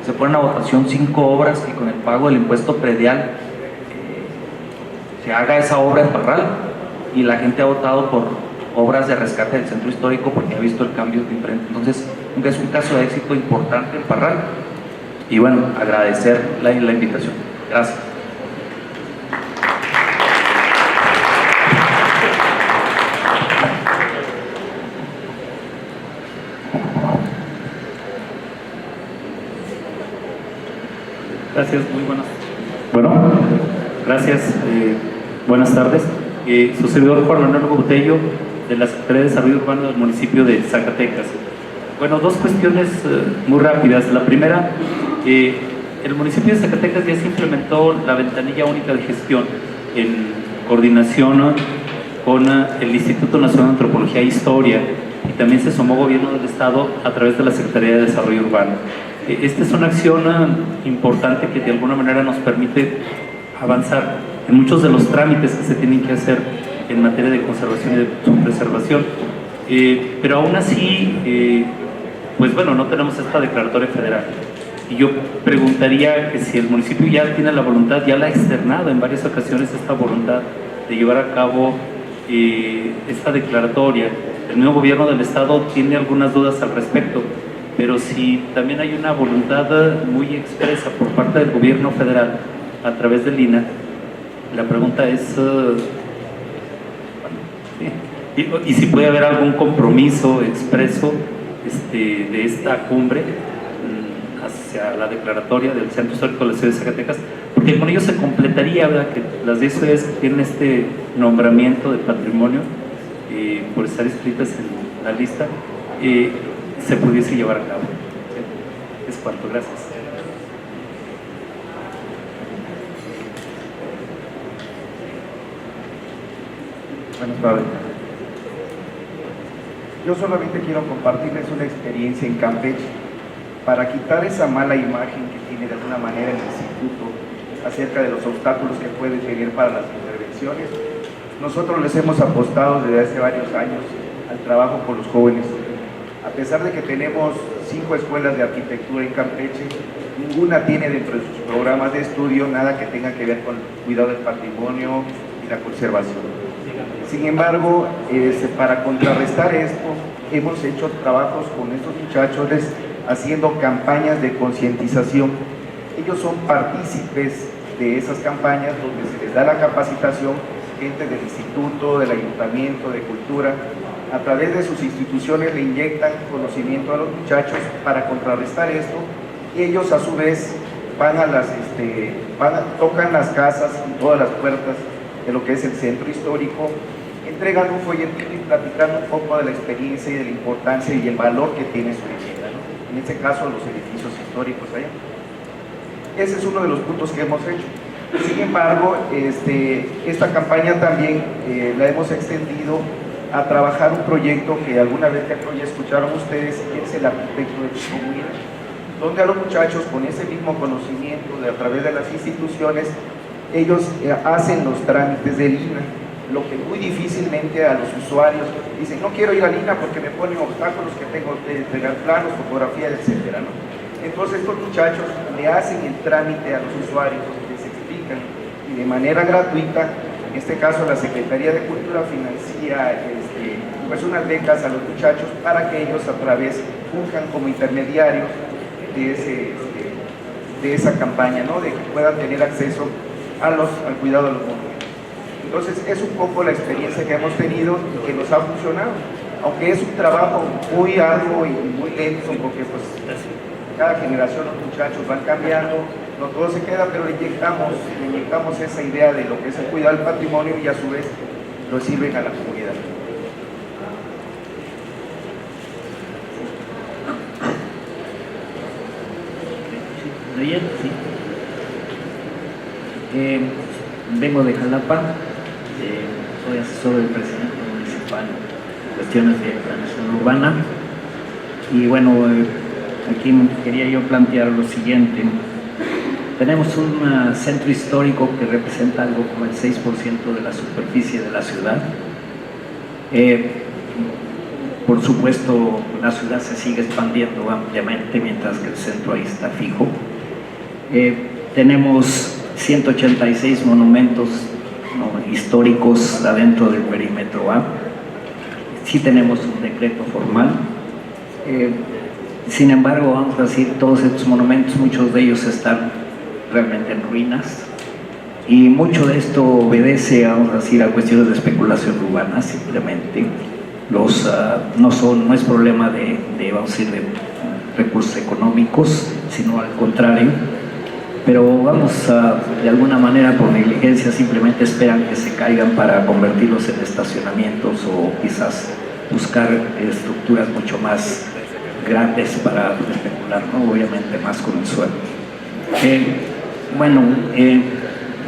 Se ponen a votación 5 obras que con el pago del impuesto predial se haga esa obra en Parral, y la gente ha votado por obras de rescate del centro histórico porque ha visto el cambio diferente. Entonces, es un caso de éxito importante en Parral, y bueno, agradecer la invitación. Gracias. Gracias, muy buenas. Bueno, gracias, buenas tardes. Su servidor Juan Manuel Botello, de la Secretaría de Desarrollo Urbano del municipio de Zacatecas. Bueno, 2 cuestiones muy rápidas. La primera, el municipio de Zacatecas ya se implementó la ventanilla única de gestión en coordinación con el Instituto Nacional de Antropología e Historia, y también se sumó Gobierno del Estado a través de la Secretaría de Desarrollo Urbano. Esta es una acción importante que de alguna manera nos permite avanzar en muchos de los trámites que se tienen que hacer en materia de conservación y de su preservación, pero aún así, pues bueno, no tenemos esta declaratoria federal, y yo preguntaría que si el municipio ya tiene la voluntad, ya la ha externado en varias ocasiones esta voluntad de llevar a cabo esta declaratoria. El nuevo Gobierno del Estado tiene algunas dudas al respecto, pero si también hay una voluntad muy expresa por parte del Gobierno federal a través del INA, la pregunta es, y si puede haber algún compromiso expreso de esta cumbre hacia la declaratoria del Centro Histórico de la Ciudad de Zacatecas, porque con ello se completaría, ¿verdad?, que las 10 ciudades que tienen este nombramiento de patrimonio por estar escritas en la lista, se pudiese llevar a cabo. ¿Sí? Es cuanto, gracias. Buenas tardes. Yo solamente quiero compartirles una experiencia en Campeche para quitar esa mala imagen que tiene de alguna manera el municipio instituto acerca de los obstáculos que pueden tener para las intervenciones. Nosotros les hemos apostado desde hace varios años al trabajo con los jóvenes. A pesar de que tenemos 5 escuelas de arquitectura en Campeche, ninguna tiene dentro de sus programas de estudio nada que tenga que ver con el cuidado del patrimonio y la conservación. Sin embargo, para contrarrestar esto, hemos hecho trabajos con estos muchachos haciendo campañas de concientización. Ellos son partícipes de esas campañas donde se les da la capacitación, gente del instituto, del ayuntamiento, de cultura. A través de sus instituciones le inyectan conocimiento a los muchachos para contrarrestar esto, y ellos a su vez van a tocan las casas y todas las puertas de lo que es el centro histórico, entregan un folletín y platicando un poco de la experiencia y de la importancia y el valor que tiene su vivienda, ¿no? En este caso los edificios históricos allá. Ese es uno de los puntos que hemos hecho. Sin embargo, esta campaña también la hemos extendido a trabajar un proyecto que alguna vez ya escucharon ustedes, que es el arquitecto de su comunidad, donde a los muchachos con ese mismo conocimiento a través de las instituciones, ellos hacen los trámites del INAH, lo que muy difícilmente a los usuarios dicen, no quiero ir al INAH porque me ponen obstáculos que tengo que entregar planos, fotografías, etcétera, ¿no? Entonces estos muchachos le hacen el trámite a los usuarios, les explican, y de manera gratuita, en este caso la Secretaría de Cultura financia pues unas becas a los muchachos para que ellos a través funjan como intermediarios de esa campaña, ¿no? De que puedan tener acceso al cuidado de los monumentos. Entonces es un poco la experiencia que hemos tenido y que nos ha funcionado, aunque es un trabajo muy arduo y muy lento, porque pues cada generación los muchachos van cambiando, no todo se queda, pero le inyectamos esa idea de lo que es el cuidado del patrimonio y a su vez lo sirven a la comunidad. Bien, sí. Vengo de Jalapa, soy asesor del presidente municipal en cuestiones de planeación urbana, y bueno, aquí quería yo plantear lo siguiente. Tenemos un centro histórico que representa algo como el 6% de la superficie de la ciudad. Por supuesto, la ciudad se sigue expandiendo ampliamente mientras que el centro ahí está fijo. Tenemos 186 monumentos históricos adentro del perímetro A. Sí tenemos un decreto formal. Sin embargo, vamos a decir, todos estos monumentos, muchos de ellos están realmente en ruinas, y mucho de esto obedece, vamos a decir, a cuestiones de especulación urbana. Simplemente no es problema vamos a decir, de recursos económicos, sino al contrario. Pero de alguna manera por negligencia simplemente esperan que se caigan para convertirlos en estacionamientos, o quizás buscar estructuras mucho más grandes para especular, ¿no? Obviamente más con el suelo.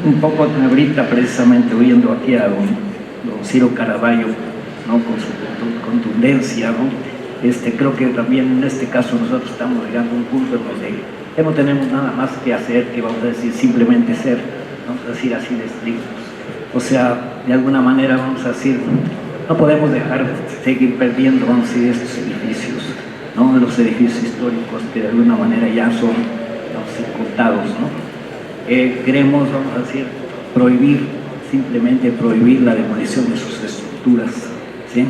Un poco ahorita precisamente oyendo aquí a don Ciro Caraballo, ¿no? Con su contundencia, ¿no? Creo que también en este caso nosotros estamos llegando a un punto en donde no tenemos nada más que hacer que, vamos a decir, simplemente ser, vamos a decir así, de estrictos. O sea, de alguna manera, vamos a decir, no podemos dejar seguir perdiendo, vamos a decir, estos edificios, ¿no? Los edificios históricos que de alguna manera ya son, vamos a decir, contados, ¿no? Queremos, vamos a decir, simplemente prohibir la demolición de sus estructuras, ¿sí?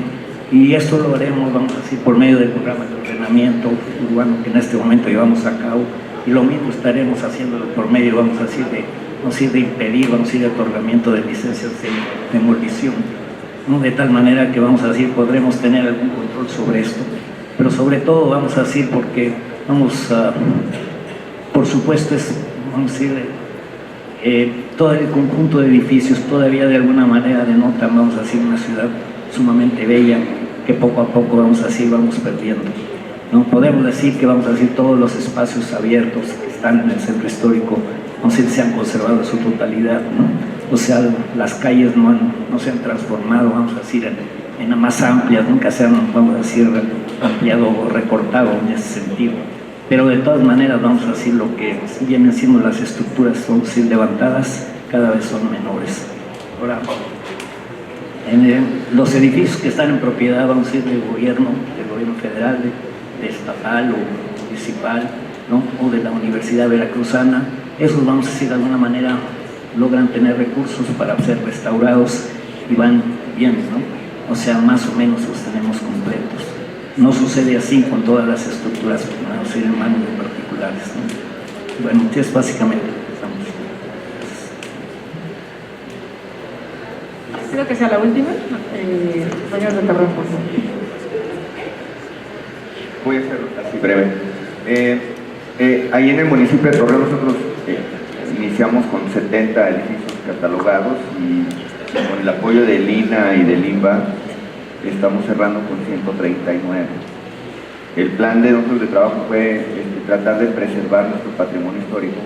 Y esto lo haremos, vamos a decir, por medio del programa de ordenamiento urbano que en este momento llevamos a cabo, y lo mismo estaremos haciéndolo por medio, vamos a decir, de impedir, vamos a decir, el otorgamiento de licencias de demolición, ¿no? De tal manera que, vamos a decir, podremos tener algún control sobre esto, pero sobre todo, vamos a decir, porque por supuesto, vamos a decir, todo el conjunto de edificios todavía de alguna manera denotan, vamos a decir, una ciudad sumamente bella que poco a poco, vamos a decir, vamos perdiendo. No podemos decir que, vamos a decir, todos los espacios abiertos que están en el centro histórico, vamos a decir, se han conservado en su totalidad, ¿no? O sea, las calles no se han transformado, vamos a decir, en más amplias, nunca se han, vamos a decir, ampliado o recortado en ese sentido. pero de todas maneras vamos a decir lo que vienen siendo las estructuras, vamos a decir, levantadas, cada vez son menores. Ahora, los edificios que están en propiedad, vamos a decir, del gobierno federal, de estatal o municipal, ¿no? O de la Universidad Veracruzana, esos, vamos a decir, de alguna manera logran tener recursos para ser restaurados y van bien, ¿no? O sea, más o menos los tenemos completos. No sucede así con todas las estructuras, vamos a decir, en manos de particulares, ¿no? Bueno, es básicamente lo que estamos. Creo que sea la última. Señor de Terrón, por favor. Voy a ser así breve. Ahí en el municipio de Torreón nosotros iniciamos con 70 edificios catalogados y con el apoyo del INA y del INBA estamos cerrando con 139. El plan de nosotros de trabajo fue tratar de preservar nuestro patrimonio histórico.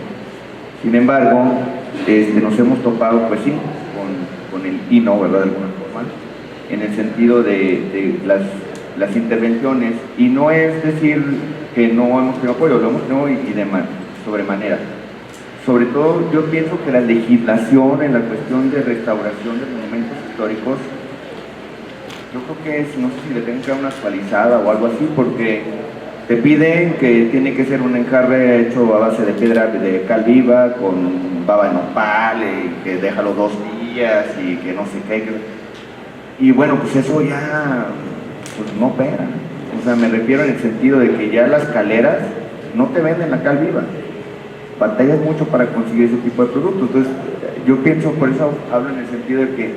Sin embargo, nos hemos topado, pues sí, con el INO, ¿verdad? De alguna forma, en el sentido de las intervenciones, y no es decir que no hemos tenido apoyo, lo hemos tenido y de sobremanera. Sobre todo, yo pienso que la legislación en la cuestión de restauración de monumentos históricos, yo creo que no sé si le tienen que dar una actualizada o algo así, porque te piden que tiene que ser un enjarre hecho a base de piedra de cal viva, con baba de nopal, que déjalo 2 días y que no sé qué. Y bueno, pues eso ya pues no opera. O sea, me refiero en el sentido de que ya las caleras no te venden la cal viva. Batallas mucho para conseguir ese tipo de productos. Entonces, yo pienso, por eso hablo en el sentido de que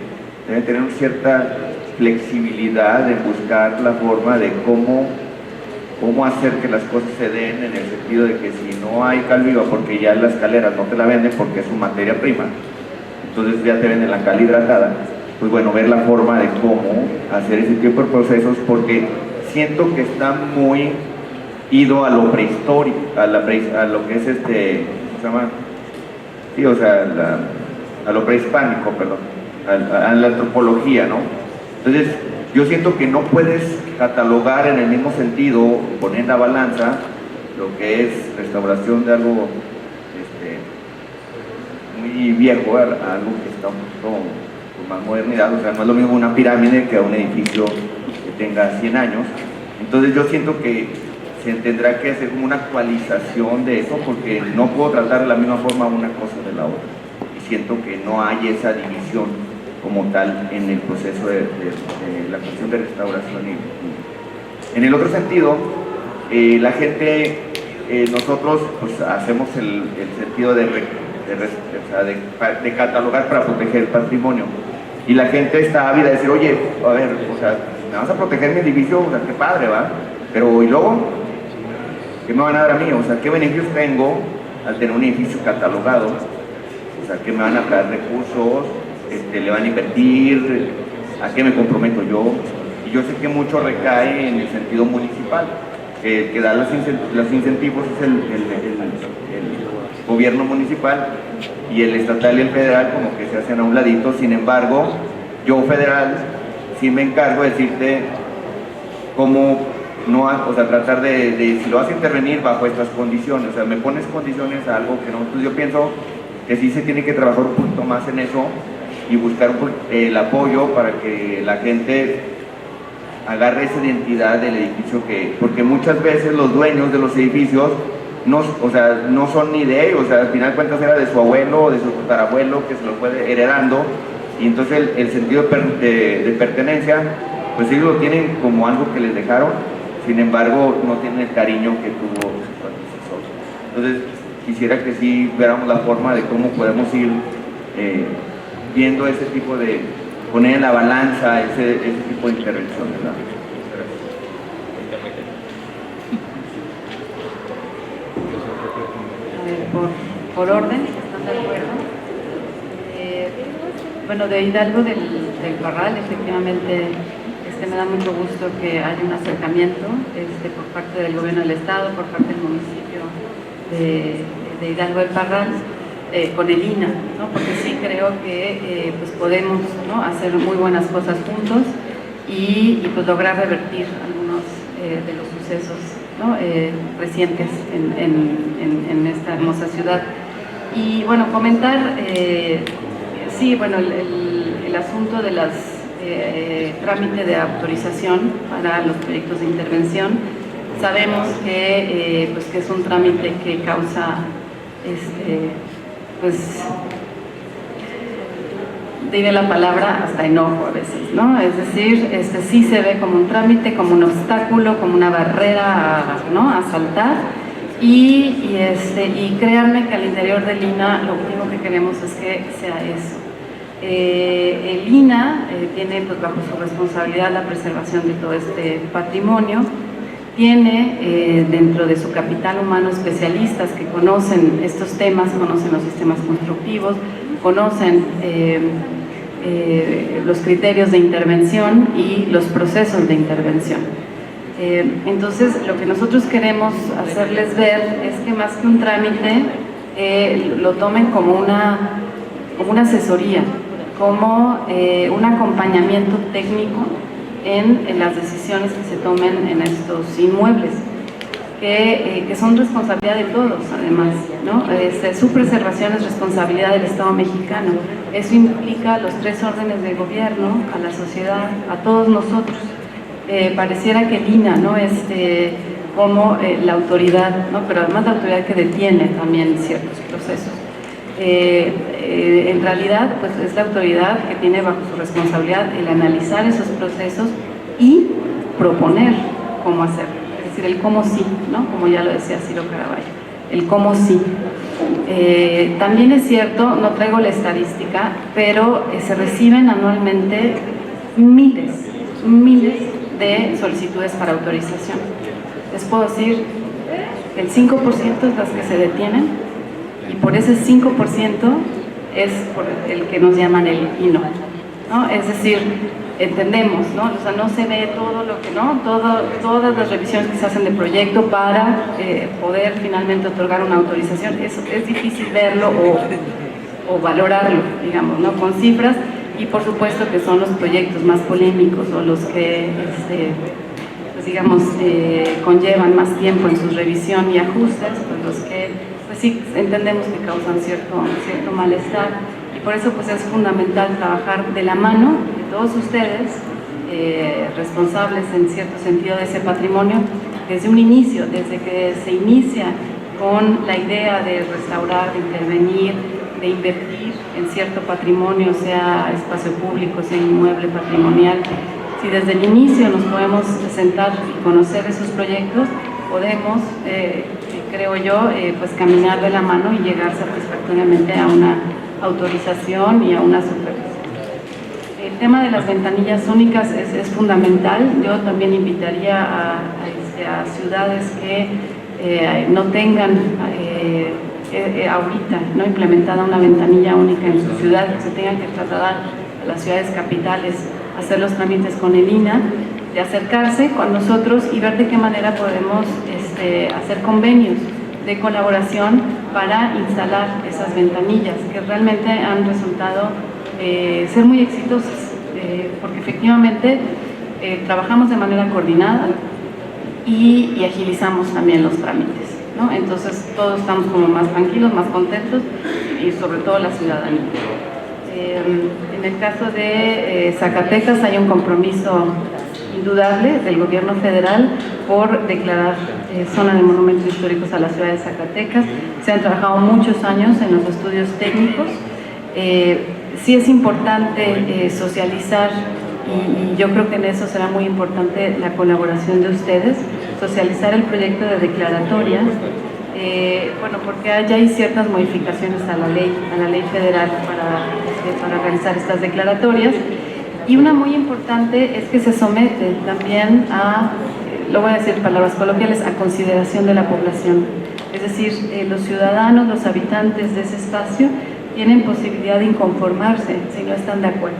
deben tener cierta flexibilidad en buscar la forma de cómo hacer que las cosas se den, en el sentido de que si no hay cal viva, porque ya las caleras no te la venden porque es su materia prima, entonces ya te venden la cal hidratada, pues bueno, ver la forma de cómo hacer ese tipo de procesos, porque siento que está muy ido a lo prehistórico, a lo que es ¿cómo se llama? Sí, o sea, a lo prehispánico, perdón, a la antropología, ¿no? Entonces, yo siento que no puedes catalogar en el mismo sentido, poner en la balanza lo que es restauración de algo muy viejo a algo que está un poquito con más modernidad. O sea, no es lo mismo una pirámide que un edificio que tenga 100 años. Entonces yo siento que se tendrá que hacer como una actualización de eso, porque no puedo tratar de la misma forma una cosa de la otra. Y siento que no hay esa división como tal en el proceso de la cuestión de restauración. En el otro sentido, la gente, nosotros pues hacemos el sentido de catalogar para proteger el patrimonio, y la gente está ávida de decir, oye, a ver, o sea, me vas a proteger mi edificio, o sea, qué padre, ¿va? Pero ¿y luego? ¿Qué me van a dar a mí? O sea, ¿qué beneficios tengo al tener un edificio catalogado? O sea, ¿qué me van a traer recursos? ¿Le van a invertir? ¿A qué me comprometo yo? Y yo sé que mucho recae en el sentido municipal, que da los incentivos es el gobierno municipal, y el estatal y el federal como que se hacen a un ladito. Sin embargo, yo federal sí me encargo de decirte cómo no, o sea, tratar de si lo vas a intervenir bajo estas condiciones, o sea, me pones condiciones a algo que no. Entonces yo pienso que sí se tiene que trabajar un poquito más en eso y buscar el apoyo para que la gente agarre esa identidad del edificio, porque muchas veces los dueños de los edificios no, o sea, no son ni de ellos, o sea, al final de cuentas era de su abuelo o de su tatarabuelo que se lo fue heredando, y entonces el sentido de pertenencia, pues ellos lo tienen como algo que les dejaron, sin embargo no tienen el cariño que tuvo su antecesor. Entonces quisiera que sí viéramos la forma de cómo podemos ir viendo ese tipo de, poner en la balanza ese tipo de intervenciones, ¿verdad? Por orden, ¿están de acuerdo? Bueno, de Hidalgo del Parral, efectivamente, me da mucho gusto que haya un acercamiento por parte del gobierno del estado, por parte del municipio de Hidalgo del Parral, con el INA, ¿no? Porque sí creo que pues podemos, ¿no?, hacer muy buenas cosas juntos y pues lograr revertir algunos de los sucesos, ¿no? Recientes en esta hermosa ciudad. Y bueno, comentar, sí, bueno, el asunto de las trámite de autorización para los proyectos de intervención. Sabemos que, pues, que es un trámite que causa, pues, diré la palabra, hasta enojo a veces, ¿no? Es decir, sí se ve como un trámite, como un obstáculo, como una barrera, ¿no?, a saltar. Y créanme que al interior del INAH lo último que queremos es que sea eso. El INAH tiene, pues, bajo su responsabilidad la preservación de todo este patrimonio. Tiene dentro de su capital humano especialistas que conocen estos temas, conocen los sistemas constructivos, conocen los criterios de intervención y los procesos de intervención. Entonces, lo que nosotros queremos hacerles ver es que más que un trámite, lo tomen como una asesoría, como un acompañamiento técnico en las decisiones que se tomen en estos inmuebles, que son responsabilidad de todos, además, ¿no? Su preservación es responsabilidad del Estado mexicano. Eso implica los 3 órdenes de gobierno, a la sociedad, a todos nosotros. Pareciera que el INAH, ¿no?, es como la autoridad, ¿no?, pero además la autoridad que detiene también ciertos procesos. En realidad, pues, es la autoridad que tiene bajo su responsabilidad el analizar esos procesos y proponer cómo hacerlo, es decir, el cómo sí, ¿no?, como ya lo decía Ciro Caraballo, el cómo sí. También es cierto, no traigo la estadística, pero se reciben anualmente miles de solicitudes para autorización. Les puedo decir que el 5% es las que se detienen, y por ese 5% es por el que nos llaman el INO, ¿no? Es decir, entendemos, ¿no? O sea, no se ve todo lo que, ¿no?, todas las revisiones que se hacen de proyecto para poder finalmente otorgar una autorización. Es difícil verlo o valorarlo, digamos, ¿no?, con cifras, y por supuesto que son los proyectos más polémicos o los que, pues, digamos, conllevan más tiempo en su revisión y ajustes, pues los que, pues sí, entendemos que causan cierto malestar, y por eso, pues, es fundamental trabajar de la mano de todos ustedes, responsables en cierto sentido de ese patrimonio, desde un inicio, desde que se inicia con la idea de restaurar, de intervenir, de invertir en cierto patrimonio, sea espacio público, sea inmueble patrimonial. Si desde el inicio nos podemos sentar y conocer esos proyectos, podemos, creo yo, pues, caminar de la mano y llegar satisfactoriamente a una autorización y a una supervisión. El tema de las ventanillas únicas es fundamental. Yo también invitaría a ciudades que no tengan ahorita, ¿no?, implementada una ventanilla única en su ciudad, que se tengan que trasladar a las ciudades capitales a hacer los trámites con el INAH, de acercarse con nosotros y ver de qué manera podemos hacer convenios de colaboración para instalar esas ventanillas, que realmente han resultado ser muy exitosas, porque efectivamente trabajamos de manera coordinada y agilizamos también los trámites, ¿no? Entonces todos estamos como más tranquilos, más contentos, y sobre todo la ciudadanía. En el caso de Zacatecas hay un compromiso indudable del gobierno federal por declarar zona de monumentos históricos a la ciudad de Zacatecas. Se han trabajado muchos años en los estudios técnicos. Sí es importante socializar, y yo creo que en eso será muy importante la colaboración de ustedes, socializar el proyecto de declaratoria, bueno, porque ya hay ciertas modificaciones a la ley federal para realizar estas declaratorias, y una muy importante es que se somete también a, lo voy a decir en palabras coloquiales, a consideración de la población. Es decir, los ciudadanos, los habitantes de ese espacio tienen posibilidad de inconformarse si no están de acuerdo.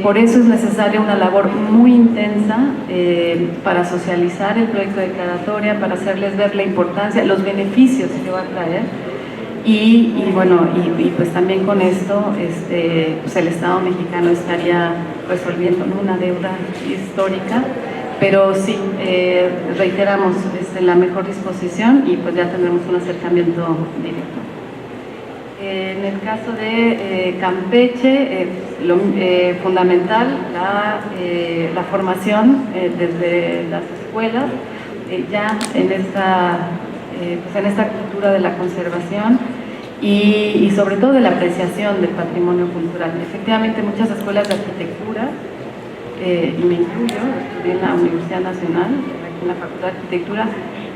Por eso es necesaria una labor muy intensa para socializar el proyecto de declaratoria, para hacerles ver la importancia, los beneficios que va a traer, y bueno, y pues también con esto pues el Estado mexicano estaría resolviendo, ¿no?, una deuda histórica, pero sí, reiteramos la mejor disposición y pues ya tendremos un acercamiento directo. En el caso de Campeche, fundamental la formación desde las escuelas, ya en esta cultura de la conservación y sobre todo de la apreciación del patrimonio cultural. Efectivamente, muchas escuelas de arquitectura, y me incluyo, estudié en la Universidad Nacional, en la Facultad de Arquitectura,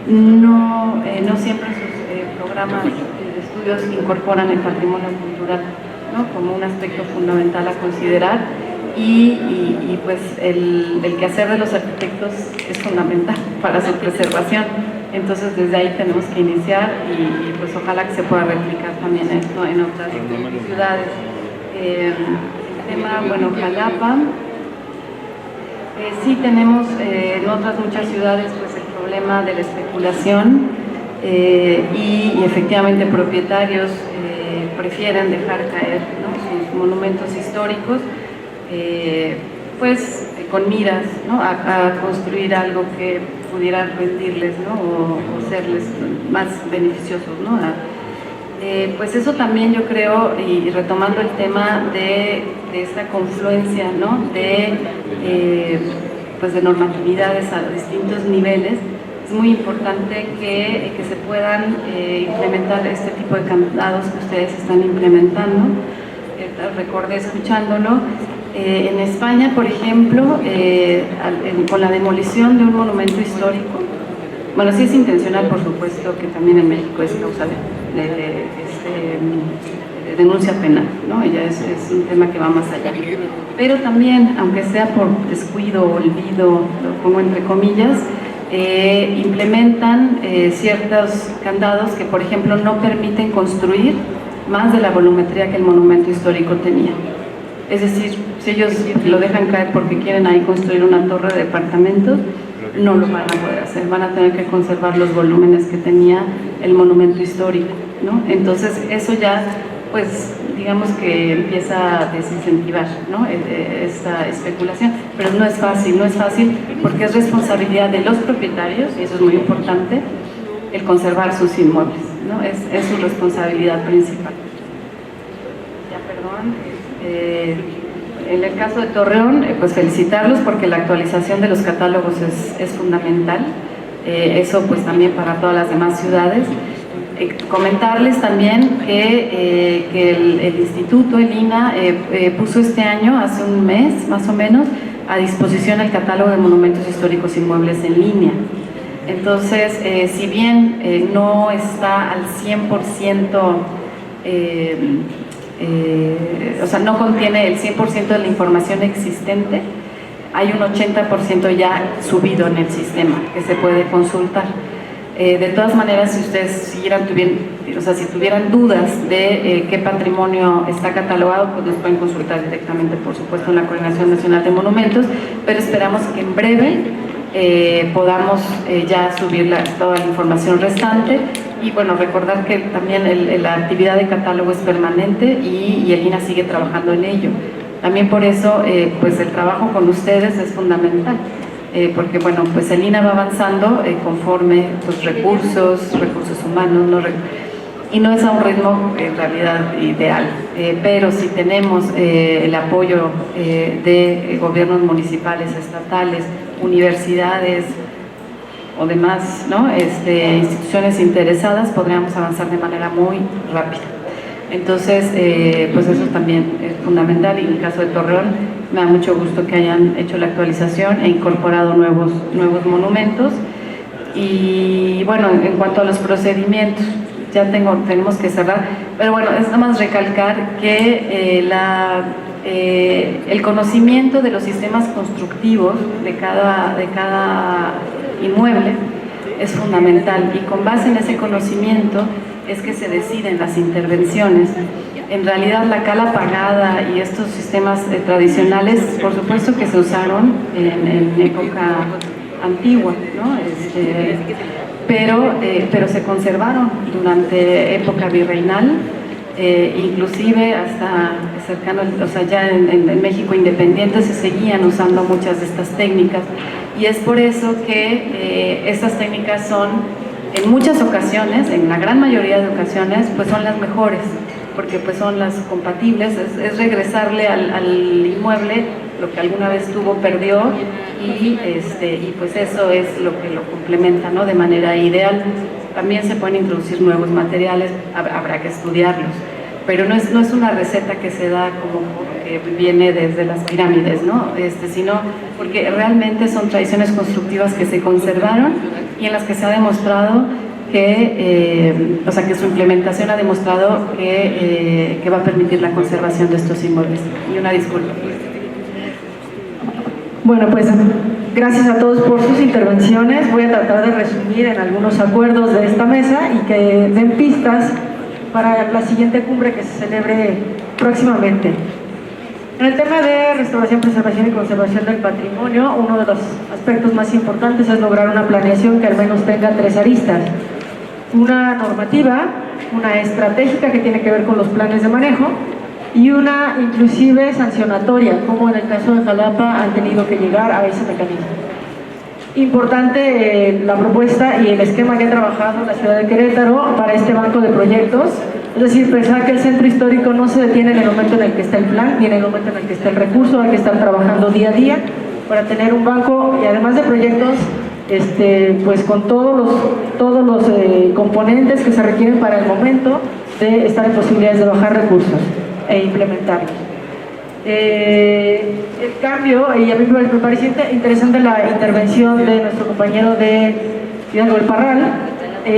no siempre sus programas de estudios incorporan el patrimonio cultural, ¿no?, como un aspecto fundamental a considerar, y pues el quehacer de los arquitectos es fundamental para su preservación. Entonces desde ahí tenemos que iniciar y pues ojalá que se pueda replicar también esto en otras ciudades. El tema, bueno, Jalapa, sí tenemos en otras muchas ciudades pues el problema de la especulación y efectivamente propietarios prefieren dejar caer, ¿no?, sus monumentos históricos pues con miras, ¿no?, a construir algo que pudiera rendirles, ¿no?, o serles más beneficiosos, ¿no? Pues eso también yo creo, y retomando el tema de esta confluencia, ¿no?, pues de normatividades a distintos niveles, es muy importante que se puedan implementar este tipo de candados que ustedes están implementando. Recordé escuchándolo, en España, por ejemplo, con la demolición de un monumento histórico, bueno, sí es intencional, por supuesto, que también en México es causa de denuncia penal, ¿no? Ya es un tema que va más allá. Pero también, aunque sea por descuido, olvido, lo pongo entre comillas, implementan ciertos candados que, por ejemplo, no permiten construir más de la volumetría que el monumento histórico tenía. Es decir, si ellos lo dejan caer porque quieren ahí construir una torre de departamentos, no lo van a poder hacer, van a tener que conservar los volúmenes que tenía el monumento histórico, ¿no? Entonces eso ya, pues digamos que empieza a desincentivar, ¿no?, esta especulación, pero no es fácil porque es responsabilidad de los propietarios, y eso es muy importante, el conservar sus inmuebles, ¿no? Es su responsabilidad principal. Ya, perdón. En el caso de Torreón, pues felicitarlos porque la actualización de los catálogos es fundamental, eso pues también para todas las demás ciudades. Comentarles también que el instituto, el INA, puso este año, hace un mes más o menos, a disposición el catálogo de monumentos históricos inmuebles en línea. Entonces, si bien no está al 100%, o sea, no contiene el 100% de la información existente, hay un 80% ya subido en el sistema que se puede consultar. De todas maneras, si ustedes si tuvieran dudas de qué patrimonio está catalogado, pues nos pueden consultar directamente, por supuesto, en la Coordinación Nacional de Monumentos, pero esperamos que en breve podamos ya subir toda la información restante. Y bueno, recordar que también la actividad de catálogo es permanente y el INA sigue trabajando en ello. También por eso, pues el trabajo con ustedes es fundamental, porque bueno, pues el INA va avanzando conforme pues, recursos humanos, ¿no? Y no es a un ritmo en realidad ideal, pero si tenemos el apoyo de gobiernos municipales, estatales, universidades o demás, ¿no?, instituciones interesadas, podríamos avanzar de manera muy rápida. Entonces, pues eso también es fundamental, y en el caso de Torreón me da mucho gusto que hayan hecho la actualización e incorporado nuevos monumentos. Y bueno, en cuanto a los procedimientos, ya tenemos que cerrar, pero bueno, es nada más recalcar que el conocimiento de los sistemas constructivos de cada inmueble es fundamental, y con base en ese conocimiento es que se deciden las intervenciones. En realidad la cala pagada y estos sistemas tradicionales, por supuesto que se usaron en época antigua, ¿no? pero se conservaron durante época virreinal, inclusive hasta cercano, o sea, ya en México independiente se seguían usando muchas de estas técnicas, y es por eso que estas técnicas son, en muchas ocasiones, en la gran mayoría de ocasiones, pues son las mejores, porque pues son las compatibles, es regresarle al inmueble lo que alguna vez tuvo, perdió, y pues eso es lo que lo complementa, ¿no?, de manera ideal. También se pueden introducir nuevos materiales, habrá que estudiarlos, pero no es una receta que se da como que viene desde las pirámides, ¿no?, sino porque realmente son tradiciones constructivas que se conservaron y en las que se ha demostrado que, o sea, que su implementación ha demostrado que va a permitir la conservación de estos inmuebles. Y una disculpa. Bueno, pues gracias a todos por sus intervenciones. Voy a tratar de resumir en algunos acuerdos de esta mesa y que den pistas para la siguiente cumbre que se celebre próximamente. En el tema de restauración, preservación y conservación del patrimonio, uno de los aspectos más importantes es lograr una planeación que al menos tenga 3 aristas. Una normativa, una estratégica que tiene que ver con los planes de manejo, y una inclusive sancionatoria, como en el caso de Jalapa han tenido que llegar a ese mecanismo. Importante la propuesta y el esquema que ha trabajado la ciudad de Querétaro para este banco de proyectos, es decir, pensar que el centro histórico no se detiene en el momento en el que está el plan, ni en el momento en el que está el recurso, hay que estar trabajando día a día para tener un banco, y además de proyectos, pues con todos los componentes que se requieren para el momento de estar en posibilidades de bajar recursos e implementarlos. El cambio, y a mí me pareció interesante la intervención de nuestro compañero de Hidalgo del Parral,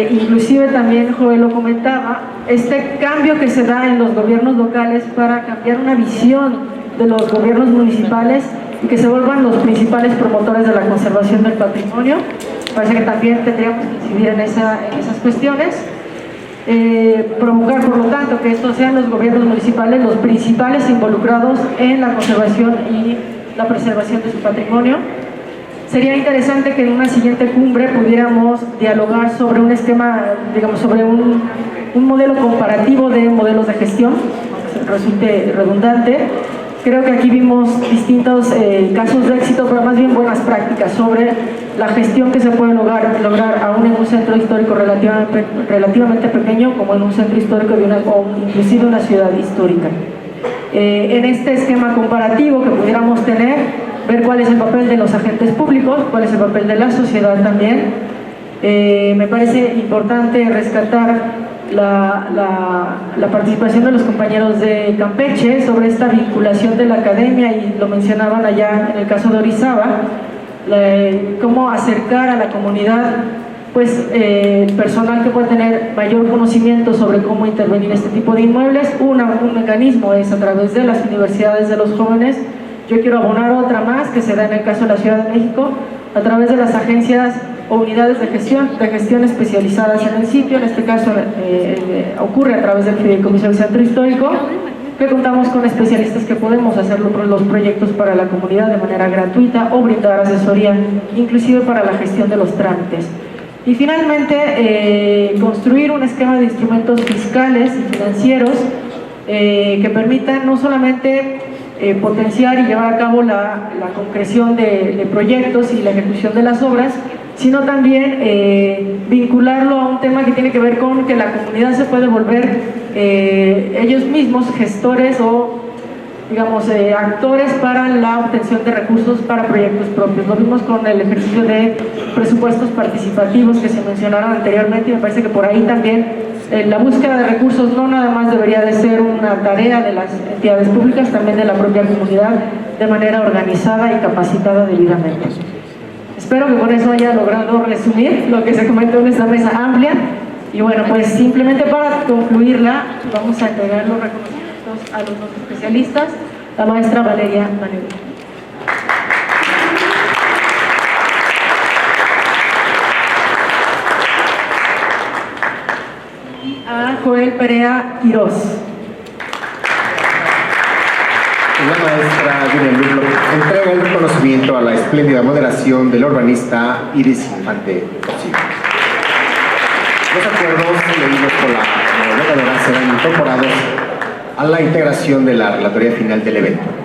inclusive también Joel lo comentaba, este cambio que se da en los gobiernos locales para cambiar una visión de los gobiernos municipales y que se vuelvan los principales promotores de la conservación del patrimonio. Parece que también tendríamos que incidir en esas cuestiones. Provocar, por lo tanto, que estos sean los gobiernos municipales los principales involucrados en la conservación y la preservación de su patrimonio. Sería interesante que en una siguiente cumbre pudiéramos dialogar sobre un esquema, digamos, sobre un modelo comparativo de modelos de gestión, aunque resulte redundante. Creo que aquí vimos distintos casos de éxito, pero más bien buenas prácticas sobre la gestión que se puede lograr aún en un centro histórico relativamente pequeño, como en un centro histórico o inclusive una ciudad histórica. En este esquema comparativo que pudiéramos tener, ver cuál es el papel de los agentes públicos, cuál es el papel de la sociedad también. Me parece importante rescatar la participación de los compañeros de Campeche sobre esta vinculación de la academia, y lo mencionaban allá en el caso de Orizaba, cómo acercar a la comunidad pues el personal que puede tener mayor conocimiento sobre cómo intervenir en este tipo de inmuebles. Un mecanismo es a través de las universidades de los jóvenes. Yo quiero abonar otra más que se da en el caso de la Ciudad de México a través de las agencias o unidades de gestión especializadas en el sitio. En este caso ocurre a través del Fideicomiso del Centro Histórico, que contamos con especialistas que podemos hacer los proyectos para la comunidad de manera gratuita o brindar asesoría, inclusive para la gestión de los trámites. Y finalmente, construir un esquema de instrumentos fiscales y financieros que permitan no solamente potenciar y llevar a cabo la concreción de proyectos y la ejecución de las obras, sino también vincularlo a un tema que tiene que ver con que la comunidad se puede volver ellos mismos gestores o, digamos, actores para la obtención de recursos para proyectos propios. Lo vimos con el ejercicio de presupuestos participativos que se mencionaron anteriormente, y me parece que por ahí también la búsqueda de recursos no nada más debería de ser una tarea de las entidades públicas, también de la propia comunidad, de manera organizada y capacitada debidamente. Espero que con eso haya logrado resumir lo que se comentó en esta mesa amplia. Y bueno, pues simplemente para concluirla, vamos a entregar los reconocimientos a los dos especialistas, la maestra Valeria Manero. Y a Joel Perea Quirós. La maestra Guillermo Lublo entrega el reconocimiento a la espléndida moderación del urbanista Iris Infante Cosío. Los acuerdos leídos por la moderación serán incorporados a la integración de la relatoría final del evento.